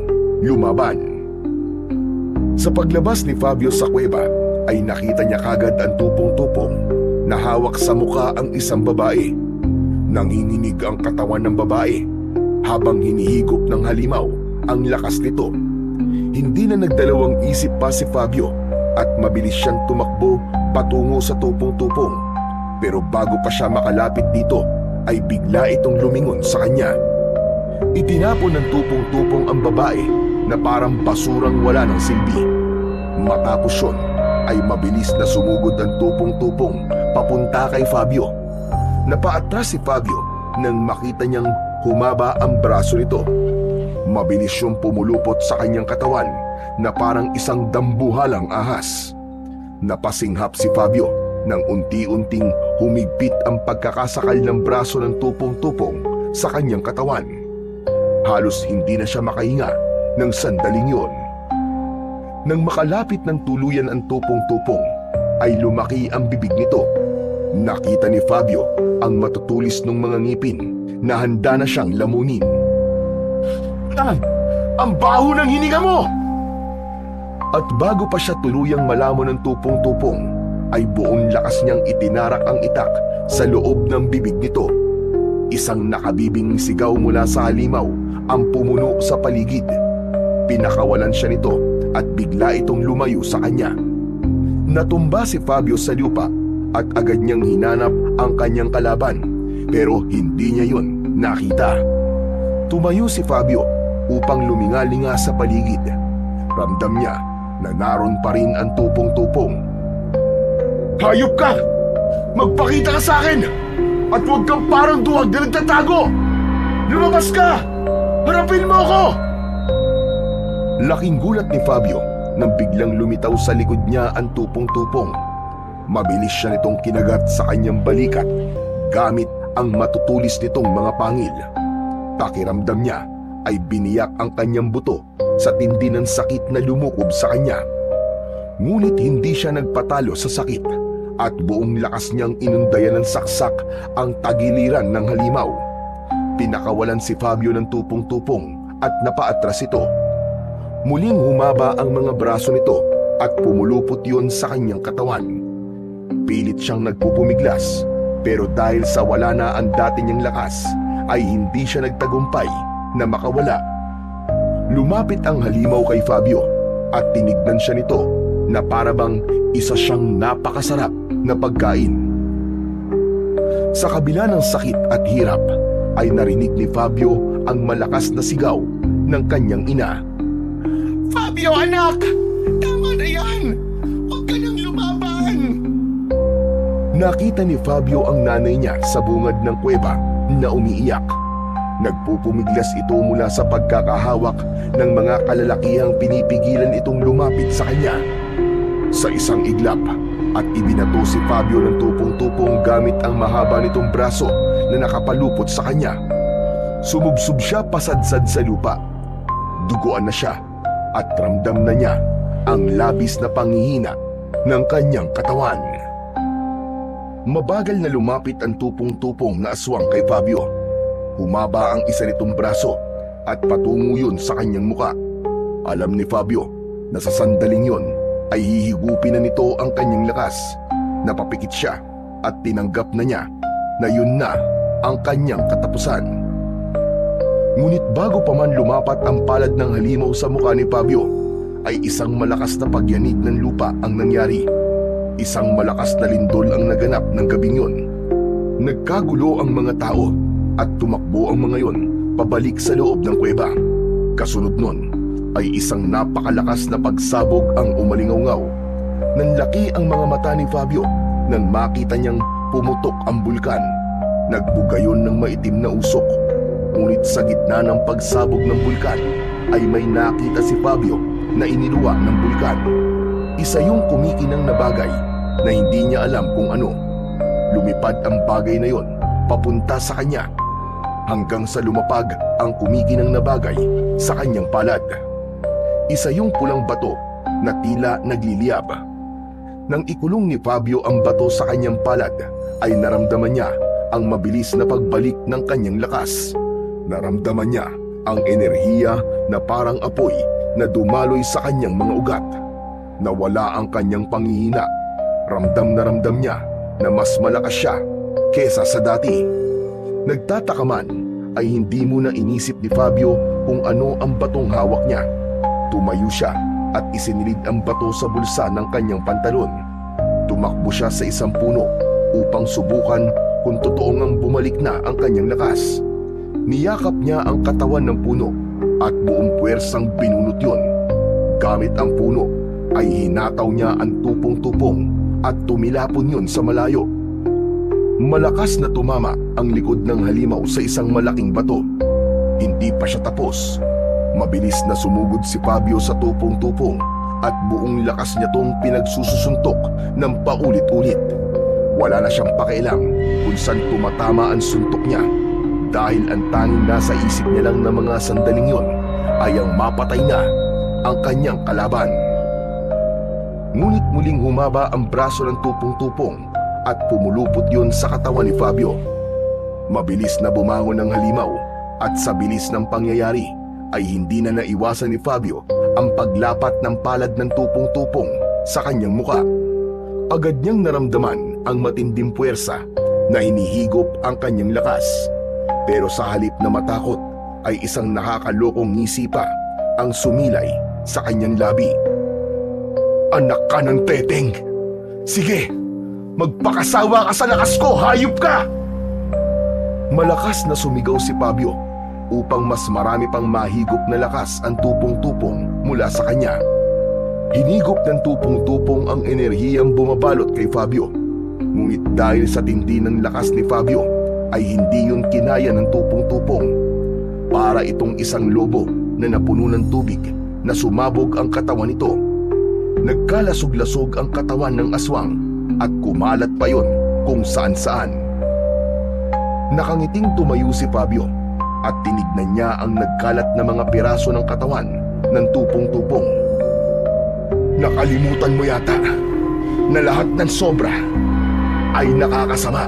lumaban. Sa paglabas ni Fabio sa kuweba, ay nakita niya kagad ang tupong-tupong na hawak sa muka ang isang babae. Nanginginig ang katawan ng babae habang hinihigop ng halimaw ang lakas nito. Hindi na nagdalawang isip pa si Fabio at mabilis siyang tumakbo patungo sa tupong-tupong. Pero bago pa siya makalapit dito, ay bigla itong lumingon sa kanya. Itinapon ng tupong-tupong ang babae na parang basurang wala ng silbi. Matapos yun, ay mabilis na sumugod ang tupong-tupong papunta kay Fabio. Napaatras si Fabio nang makita niyang humaba ang braso nito. Mabilis siyang pumulupot sa kanyang katawan na parang isang dambuhalang ahas. Napasinghap si Fabio nang unti-unting humigpit ang pagkakasakal ng braso ng tupong-tupong sa kanyang katawan. Halos hindi na siya makahinga ng sandaling yon. Nang makalapit ng tuluyan ang tupong-tupong, ay lumaki ang bibig nito. Nakita ni Fabio ang matutulis ng mga ngipin na handa na siyang lamunin. Ang baho ng hininga mo! At bago pa siya tuluyang malamon ng tupong-tupong, ay buong lakas niyang itinarak ang itak sa loob ng bibig nito. Isang nakabibing sigaw mula sa halimaw ang pumuno sa paligid. Pinakawalan siya nito at bigla itong lumayo sa kanya. Natumba si Fabio sa lupa at agad niyang hinanap ang kanyang kalaban, pero hindi niya yon nakita. Tumayo si Fabio upang lumingalinga sa paligid. Ramdam niya na naroon pa rin ang tupong-tupong. Hayop ka! Magpakita ka sa akin! At huwag kang parang duwag na nagtatago! Lumabas ka! Harapin mo ako! Laking gulat ni Fabio nang biglang lumitaw sa likod niya ang tupong-tupong. Mabilis siya nitong kinagat sa kanyang balikat gamit ang matutulis nitong mga pangil. Pakiramdam niya ay biniyak ang kanyang buto sa tindi ng sakit na lumukob sa kanya. Ngunit hindi siya nagpatalo sa sakit at buong lakas niyang inundayan ng saksak ang tagiliran ng halimaw. Pinakawalan si Fabio ng tupong-tupong at napaatras ito. Muling humaba ang mga braso nito at pumulupot yun sa kanyang katawan. Pilit siyang nagpupumiglas, pero dahil sa wala na ang dati niyang lakas, ay hindi siya nagtagumpay na makawala. Lumapit ang halimaw kay Fabio at tinignan siya nito na parabang isa siyang napakasarap na pagkain. Sa kabila ng sakit at hirap, ay narinig ni Fabio ang malakas na sigaw ng kanyang ina. Fabio, anak! Tama na yan! Huwag ka nang lumaban! Nakita ni Fabio ang nanay niya sa bungad ng kuweba na umiiyak. Nagpupumiglas ito mula sa pagkakahawak ng mga kalalakihang pinipigilan itong lumapit sa kanya. Sa isang iglap, at ibinato si Fabio ng tupong-tupong gamit ang mahaba nitong braso na nakapalupot sa kanya. Sumubsob siya pasadsad sa lupa. Duguan na siya at ramdam na niya ang labis na panghihina ng kanyang katawan. Mabagal na lumapit ang tupong-tupong na aswang kay Fabio. Humaba ang isa nitong braso at patungo yun sa kanyang muka. Alam ni Fabio na sa sandaling yon ay hihigupin na nito ang kanyang lakas. Napapikit siya at tinanggap na niya na yun na ang kanyang katapusan. Ngunit bago pa man lumapat ang palad ng halimaw sa mukha ni Fabio, ay isang malakas na pagyanig ng lupa ang nangyari. Isang malakas na lindol ang naganap ng gabing yun. Nagkagulo ang mga tao at tumakbo ang mga yon pabalik sa loob ng kuweba. Kasunod nun ay isang napakalakas na pagsabog ang umalingaw-ngaw. Nanlaki ang mga mata ni Fabio nang makita niyang pumutok ang bulkan. Nagbuga yun ng maitim na usok. Ngunit sa gitna ng pagsabog ng bulkan ay may nakita si Fabio na iniluwa ng bulkan. Isa yung kumikinang na bagay na hindi niya alam kung ano. Lumipad ang bagay na yon papunta sa kanya hanggang sa lumapag ang kumikinang na bagay sa kanyang palad. Isa yung pulang bato na tila nagliliyab. Nang ikulong ni Fabio ang bato sa kanyang palad, ay naramdaman niya ang mabilis na pagbalik ng kanyang lakas. Naramdaman niya ang enerhiya na parang apoy na dumaloy sa kanyang mga ugat. Nawala ang kanyang panghihina. Ramdam na ramdam niya na mas malakas siya kesa sa dati. Nagtataka man ay hindi muna inisip ni Fabio kung ano ang batong hawak niya. Tumayo siya at isinilid ang bato sa bulsa ng kanyang pantalon. Tumakbo siya sa isang puno upang subukan kung totoong ang bumalik na ang kanyang lakas. Niyakap niya ang katawan ng puno at buong puwersang binunot yun. Gamit ang puno ay hinataw niya ang tupong-tupong at tumilapon yun sa malayo. Malakas na tumama ang likod ng halimaw sa isang malaking bato. Hindi pa siya tapos. Mabilis na sumugod si Fabio sa tupong-tupong at buong lakas niya tong pinagsususuntok ng paulit-ulit. Wala na siyang pakialam kung saan tumatama ang suntok niya dahil ang tanging nasa isip niya lang na mga sandaling yon ay ang mapatay na ang kanyang kalaban. Ngunit muling humaba ang braso ng tupong-tupong at pumulupot yun sa katawan ni Fabio. Mabilis na bumangon ang halimaw at sa bilis ng pangyayari ay hindi na naiwasan ni Fabio ang paglapat ng palad ng tupong-tupong sa kanyang muka. Agad niyang naramdaman ang matinding puwersa na hinihigop ang kanyang lakas. Pero sa halip na matakot ay isang nakakalokong ngisi pa ang sumilay sa kanyang labi. Anak ka ng teteng! Sige, magpakasawa ka sa lakas ko, hayop ka! Malakas na sumigaw si Fabio upang mas marami pang mahigop na lakas ang tupong-tupong mula sa kanya. Hinigop ng tupong-tupong ang enerhiyang bumabalot kay Fabio. Ngunit dahil sa tindi ng lakas ni Fabio ay hindi yun kinaya ng tupong-tupong. Para itong isang lobo na napuno ng tubig na sumabog ang katawan nito. Nagkalasog-lasog ang katawan ng aswang at kumalat pa yun kung saan-saan. Nakangiting tumayo si Fabio at tinignan niya ang nagkalat na mga piraso ng katawan ng tupong-tupong. Nakalimutan mo yata na lahat ng sobra ay nakakasama.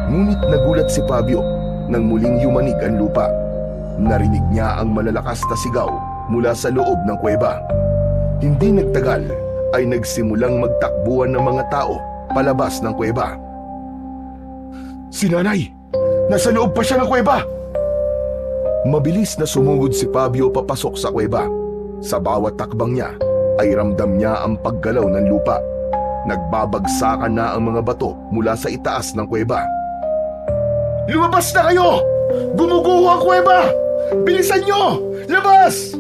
Ngunit nagulat si Fabio nang muling yumanig ang lupa. Narinig niya ang malalakas na sigaw mula sa loob ng kuweba. Hindi nagtagal ay nagsimulang magtakbuhan ng mga tao palabas ng kuweba. Si nanay! Nasa loob pa siya ng kuweba! Mabilis na sumugod si Fabio papasok sa kuweba. Sa bawat takbang niya ay ramdam niya ang paggalaw ng lupa. Nagbabagsakan na ang mga bato mula sa itaas ng kuweba. Lumabas na kayo! Gumuguho ang kuweba! Bilisan nyo! Labas!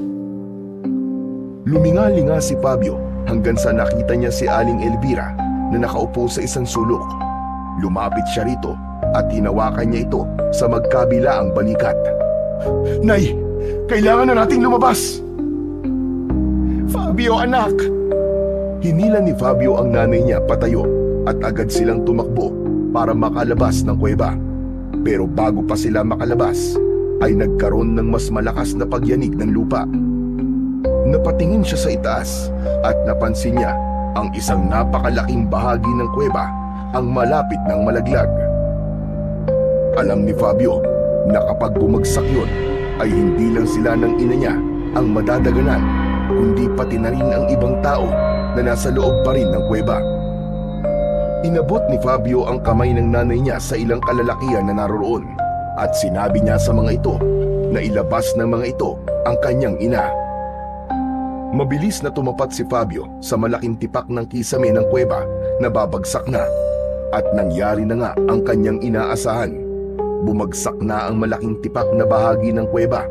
Luminga-linga si Fabio hanggang sa nakita niya si Aling Elvira na nakaupo sa isang sulok. Lumapit siya rito at hinawakan niya ito sa magkabilaang balikat. Nay! Kailangan na nating lumabas! Fabio, anak! Hinila ni Fabio ang nanay niya patayo at agad silang tumakbo para makalabas ng kuweba. Pero bago pa sila makalabas ay nagkaroon ng mas malakas na pagyanig ng lupa. Napatingin siya sa itaas at napansin niya ang isang napakalaking bahagi ng kuweba ang malapit ng malaglag. Alam ni Fabio na kapag bumagsak yun ay hindi lang sila ng ina niya ang madadaganan, kundi pati na rin ang ibang tao na nasa loob pa rin ng kuweba. Inabot ni Fabio ang kamay ng nanay niya sa ilang kalalakihan na naroroon at sinabi niya sa mga ito na ilabas ng mga ito ang kanyang ina. Mabilis na tumapat si Fabio sa malaking tipak ng kisame ng kuweba na babagsak na at nangyari na nga ang kanyang inaasahan. Bumagsak na ang malaking tipak na bahagi ng kuweba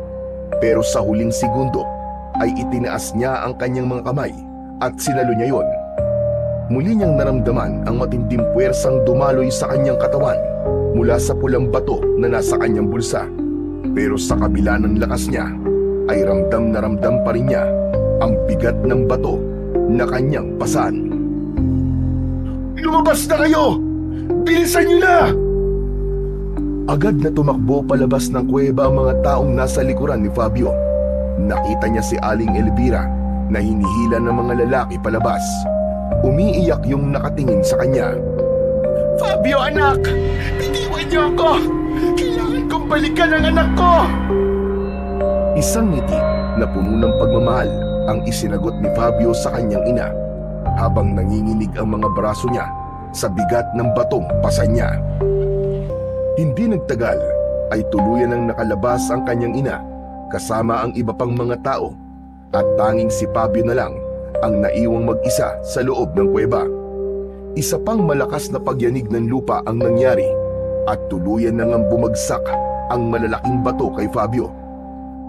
pero sa huling segundo ay itinaas niya ang kanyang mga kamay at sinalo niya yon. Muli niyang naramdaman ang matinding puwersang dumaloy sa kanyang katawan mula sa pulang bato na nasa kanyang bulsa. Pero sa kabila ng lakas niya ay ramdam na ramdam pa rin niya ang bigat ng bato na kanyang pasan. Lumabas na kayo! Bilisan niyo na! Agad na tumakbo palabas ng kuweba ang mga taong nasa likuran ni Fabio. Nakita niya si Aling Elvira na hinihila ng mga lalaki palabas. Umiiyak yung nakatingin sa kanya. Fabio, anak! Bitiwan niyo ako! Kailangan kong balikan ang anak ko! Isang ngiti na puno ng pagmamahal ang isinagot ni Fabio sa kanyang ina habang nanginginig ang mga braso niya sa bigat ng batong pasan niya. Hindi nagtagal ay tuluyan ng nakalabas ang kanyang ina kasama ang iba pang mga tao at tanging si Fabio na lang ang naiwang mag-isa sa loob ng kuweba. Isa pang malakas na pagyanig ng lupa ang nangyari at tuluyan na ngang bumagsak ang malalaking bato kay Fabio.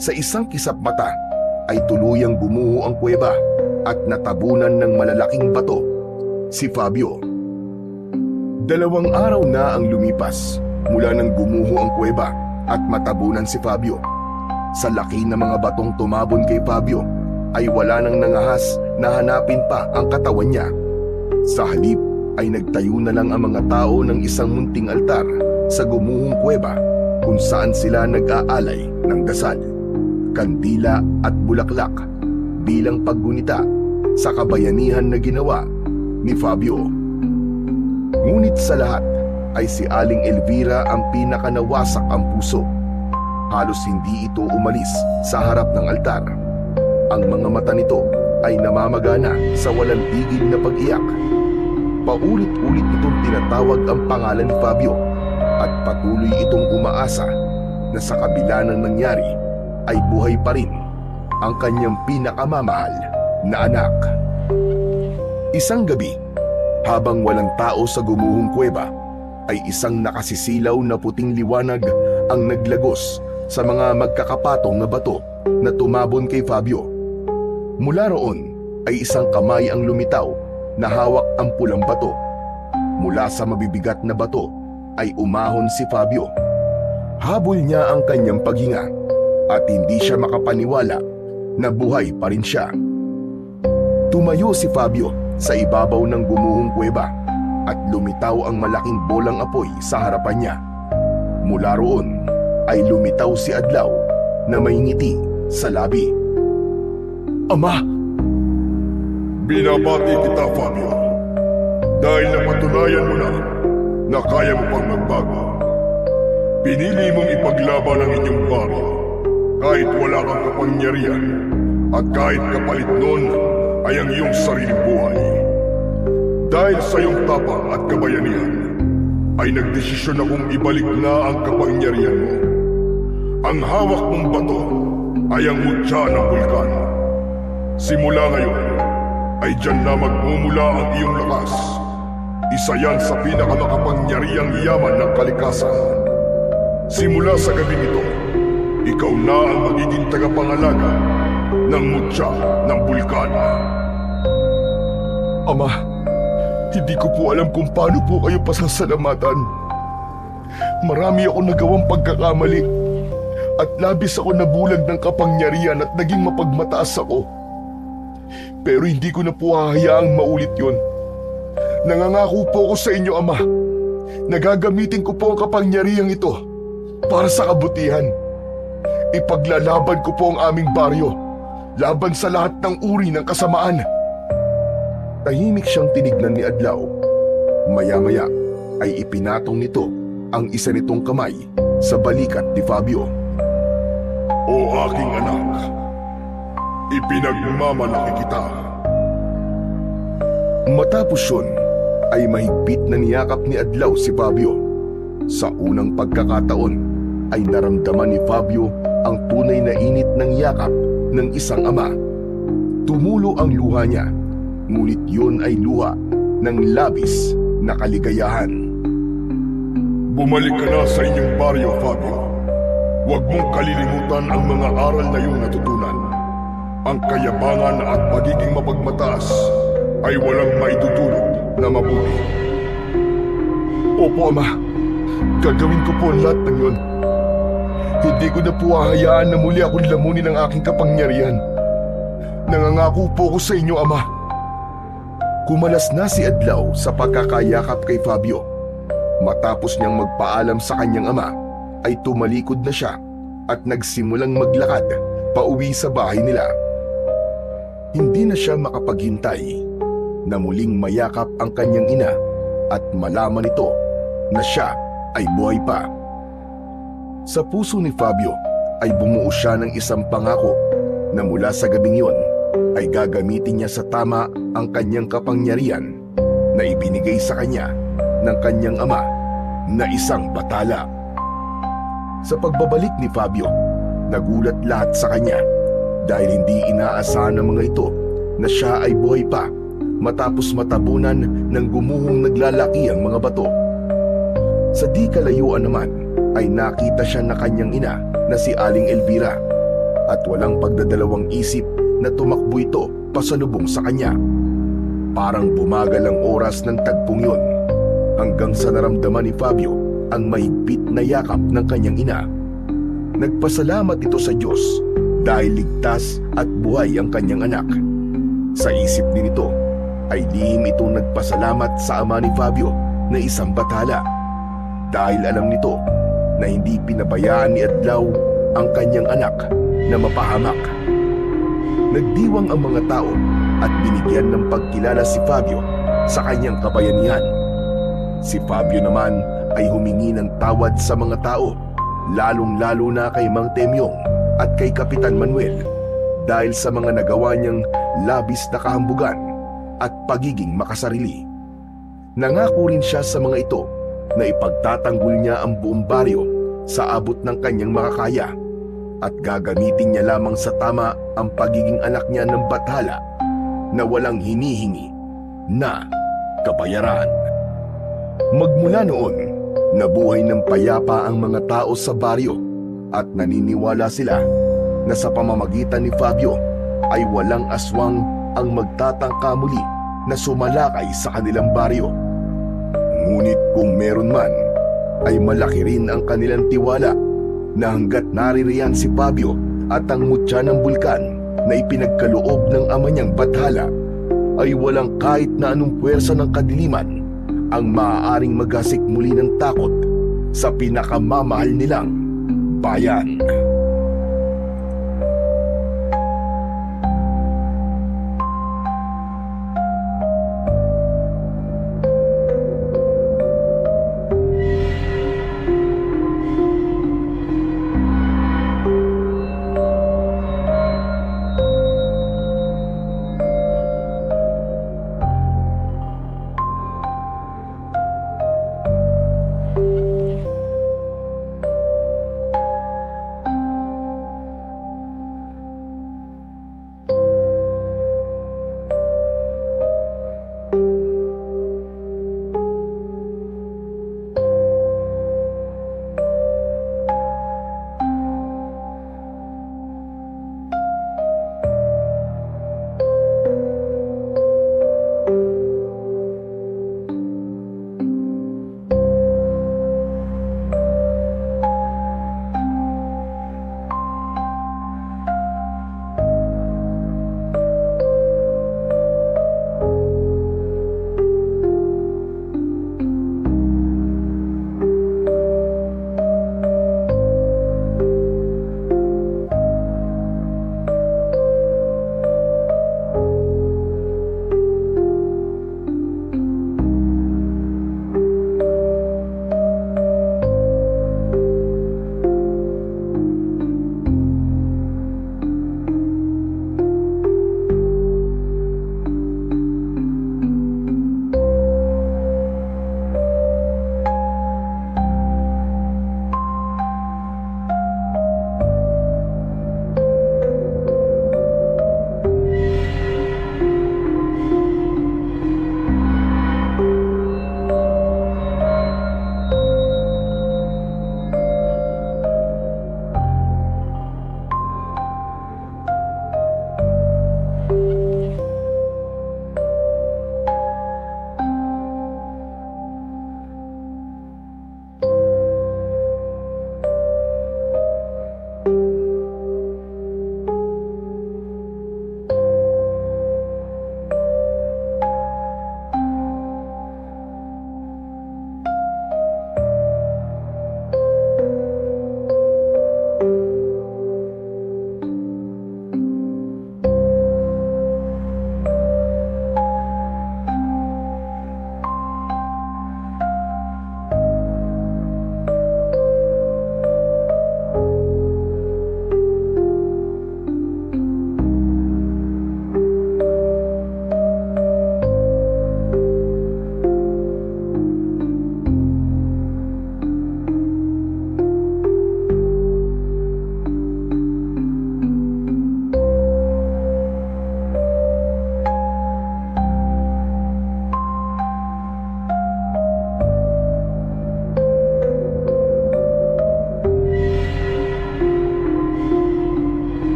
Sa isang kisap mata ay tuluyang bumuho ang kuweba at natabunan ng malalaking bato si Fabio. 2 araw na ang lumipas mula nang gumuho ang kuweba at matabunan si Fabio. Sa laki ng mga batong tumabon kay Fabio ay wala nang nangahas na hanapin pa ang katawan niya. Sa halip ay nagtayo na lang ang mga tao ng isang munting altar sa gumuhong kuweba kung saan sila nag-aalay ng dasal, kandila at bulaklak bilang paggunita sa kabayanihan na ginawa ni Fabio. Ngunit sa lahat ay si Aling Elvira ang pinakanawasak ang puso. Halos hindi ito umalis sa harap ng altar. Ang mga mata nito ay namamagana sa walang tigil na pag-iyak. Paulit-ulit itong tinatawag ang pangalan ni Fabio at patuloy itong umaasa na sa kabila ng nangyari ay buhay pa rin ang kanyang pinakamamahal na anak. Isang gabi, habang walang tao sa gumuhong kuweba, ay isang nakasisilaw na puting liwanag ang naglagos sa mga magkakapatong na bato na tumabon kay Fabio. Mula roon ay isang kamay ang lumitaw na hawak ang pulang bato. Mula sa mabibigat na bato ay umahon si Fabio. Habol niya ang kanyang paghinga at hindi siya makapaniwala na buhay pa rin siya. Tumayo si Fabio sa ibabaw ng gumuhong kuweba at lumitaw ang malaking bolang apoy sa harapan niya. Mula roon ay lumitaw si Adlaw na may ngiti sa labi. Ama! Binabati kita, Fabio. Dahil napatunayan mo na kaya mo pang magbago. Pinili mong ipaglaban ang inyong baryo kahit wala kang kapangyarihan at kahit kapalit nun ay ang iyong sariling buhay. Dahil sa iyong tapang at kabayanihan ay nagdesisyon akong ibalik na ang kapangyarihan mo. Ang hawak mong bato ay ang mutya ng bulkan. Simula ngayon ay dyan na magmumula ang iyong lakas. Isa yan sa pinakamakapangyarihang yaman ng kalikasan. Simula sa gabing ito, ikaw na ang magiging tagapangalaga ng mutya ng bulkan. Ama, hindi ko po alam kung paano po kayo pasasalamatan. Marami ako nagawang pagkakamali at labis ako nabulag ng kapangyarihan at naging mapagmataas ako. Pero hindi ko na po hahayaang maulit yon. Nangangako po ako sa inyo, Ama, na gagamitin ko po ang kapangyarihang ito para sa kabutihan. Ipaglalaban ko po ang aming baryo laban sa lahat ng uri ng kasamaan. Tahimik siyang tinignan ni Adlaw. Maya-maya ay ipinatong nito ang isa nitong kamay sa balikat ni Fabio. O aking anak, ipinagmamalaki kita. Matapos yun, ay mahigpit na niyakap ni Adlaw si Fabio. Sa unang pagkakataon ay naramdaman ni Fabio ang tunay na init ng yakap ng isang ama. Tumulo ang luha niya, ngunit yun ay luha ng labis na kaligayahan. Bumalik ka na sa inyong baryo, Fabio. Huwag mong kalilimutan ang mga aral na iyong natutunan. Ang kayabangan at pagiging mapagmataas ay walang maitutulog na mabuti. Opo, Ama. Gagawin ko po ang lahat ng yun. Hindi ko na po hahayaan na muli akong lamunin ang aking kapangyarihan. Nangangako po ako sa inyo, Ama. Kumalas na si Adlaw sa pagkakayakap kay Fabio. Matapos niyang magpaalam sa kanyang ama, ay tumalikod na siya at nagsimulang maglakad pauwi sa bahay nila. Hindi na siya makapaghintay na muling mayakap ang kanyang ina at malaman nito na siya ay buhay pa. Sa puso ni Fabio ay bumuo siya ng isang pangako na mula sa gabing yon ay gagamitin niya sa tama ang kanyang kapangyarihan na ibinigay sa kanya ng kanyang ama na isang batala. Sa pagbabalik ni Fabio, nagulat lahat sa kanya dahil hindi inaasahan ng mga ito na siya ay buhay pa matapos matabunan ng gumuhong naglalaki ang mga bato. Sa di kalayuan naman ay nakita siya na kanyang ina na si Aling Elvira at walang pagdadalawang isip na tumakbo ito pasalubong sa kanya. Parang bumagal ang oras ng tagpong yun hanggang sa naramdaman ni Fabio ang mahigpit na yakap ng kanyang ina. Nagpasalamat ito sa Diyos dahil ligtas at buhay ang kanyang anak. Sa isip din ito ay lihim itong nagpasalamat sa ama ni Fabio na isang bathala dahil alam nito na hindi pinabayaan ni Adlaw ang kanyang anak na mapahamak. Nagdiwang ang mga tao at binigyan ng pagkilala si Fabio sa kanyang kabayanihan. Si Fabio naman ay humingi ng tawad sa mga tao, lalong-lalo na kay Mang Temyong at kay Kapitan Manuel dahil sa mga nagawa niyang labis na kahambugan at pagiging makasarili. Nangako rin siya sa mga ito na ipagtatanggol niya ang buong baryo sa abot ng kanyang makakaya at gagamitin niya lamang sa tama ang pagiging anak niya ng bathala na walang hinihingi na kabayaran. Magmula noon, nabuhay ng payapa ang mga tao sa baryo at naniniwala sila na sa pamamagitan ni Fabio ay walang aswang ang magtatangka muli na sumalakay sa kanilang baryo. Ngunit kung meron man, ay malaki rin ang kanilang tiwala na hanggat naririyan si Fabio at ang mutya ng bulkan na ipinagkaloob ng ama niyang bathala, ay walang kahit na anong puwersa ng kadiliman ang maaaring maghasik muli ng takot sa pinakamamahal nilang bayan.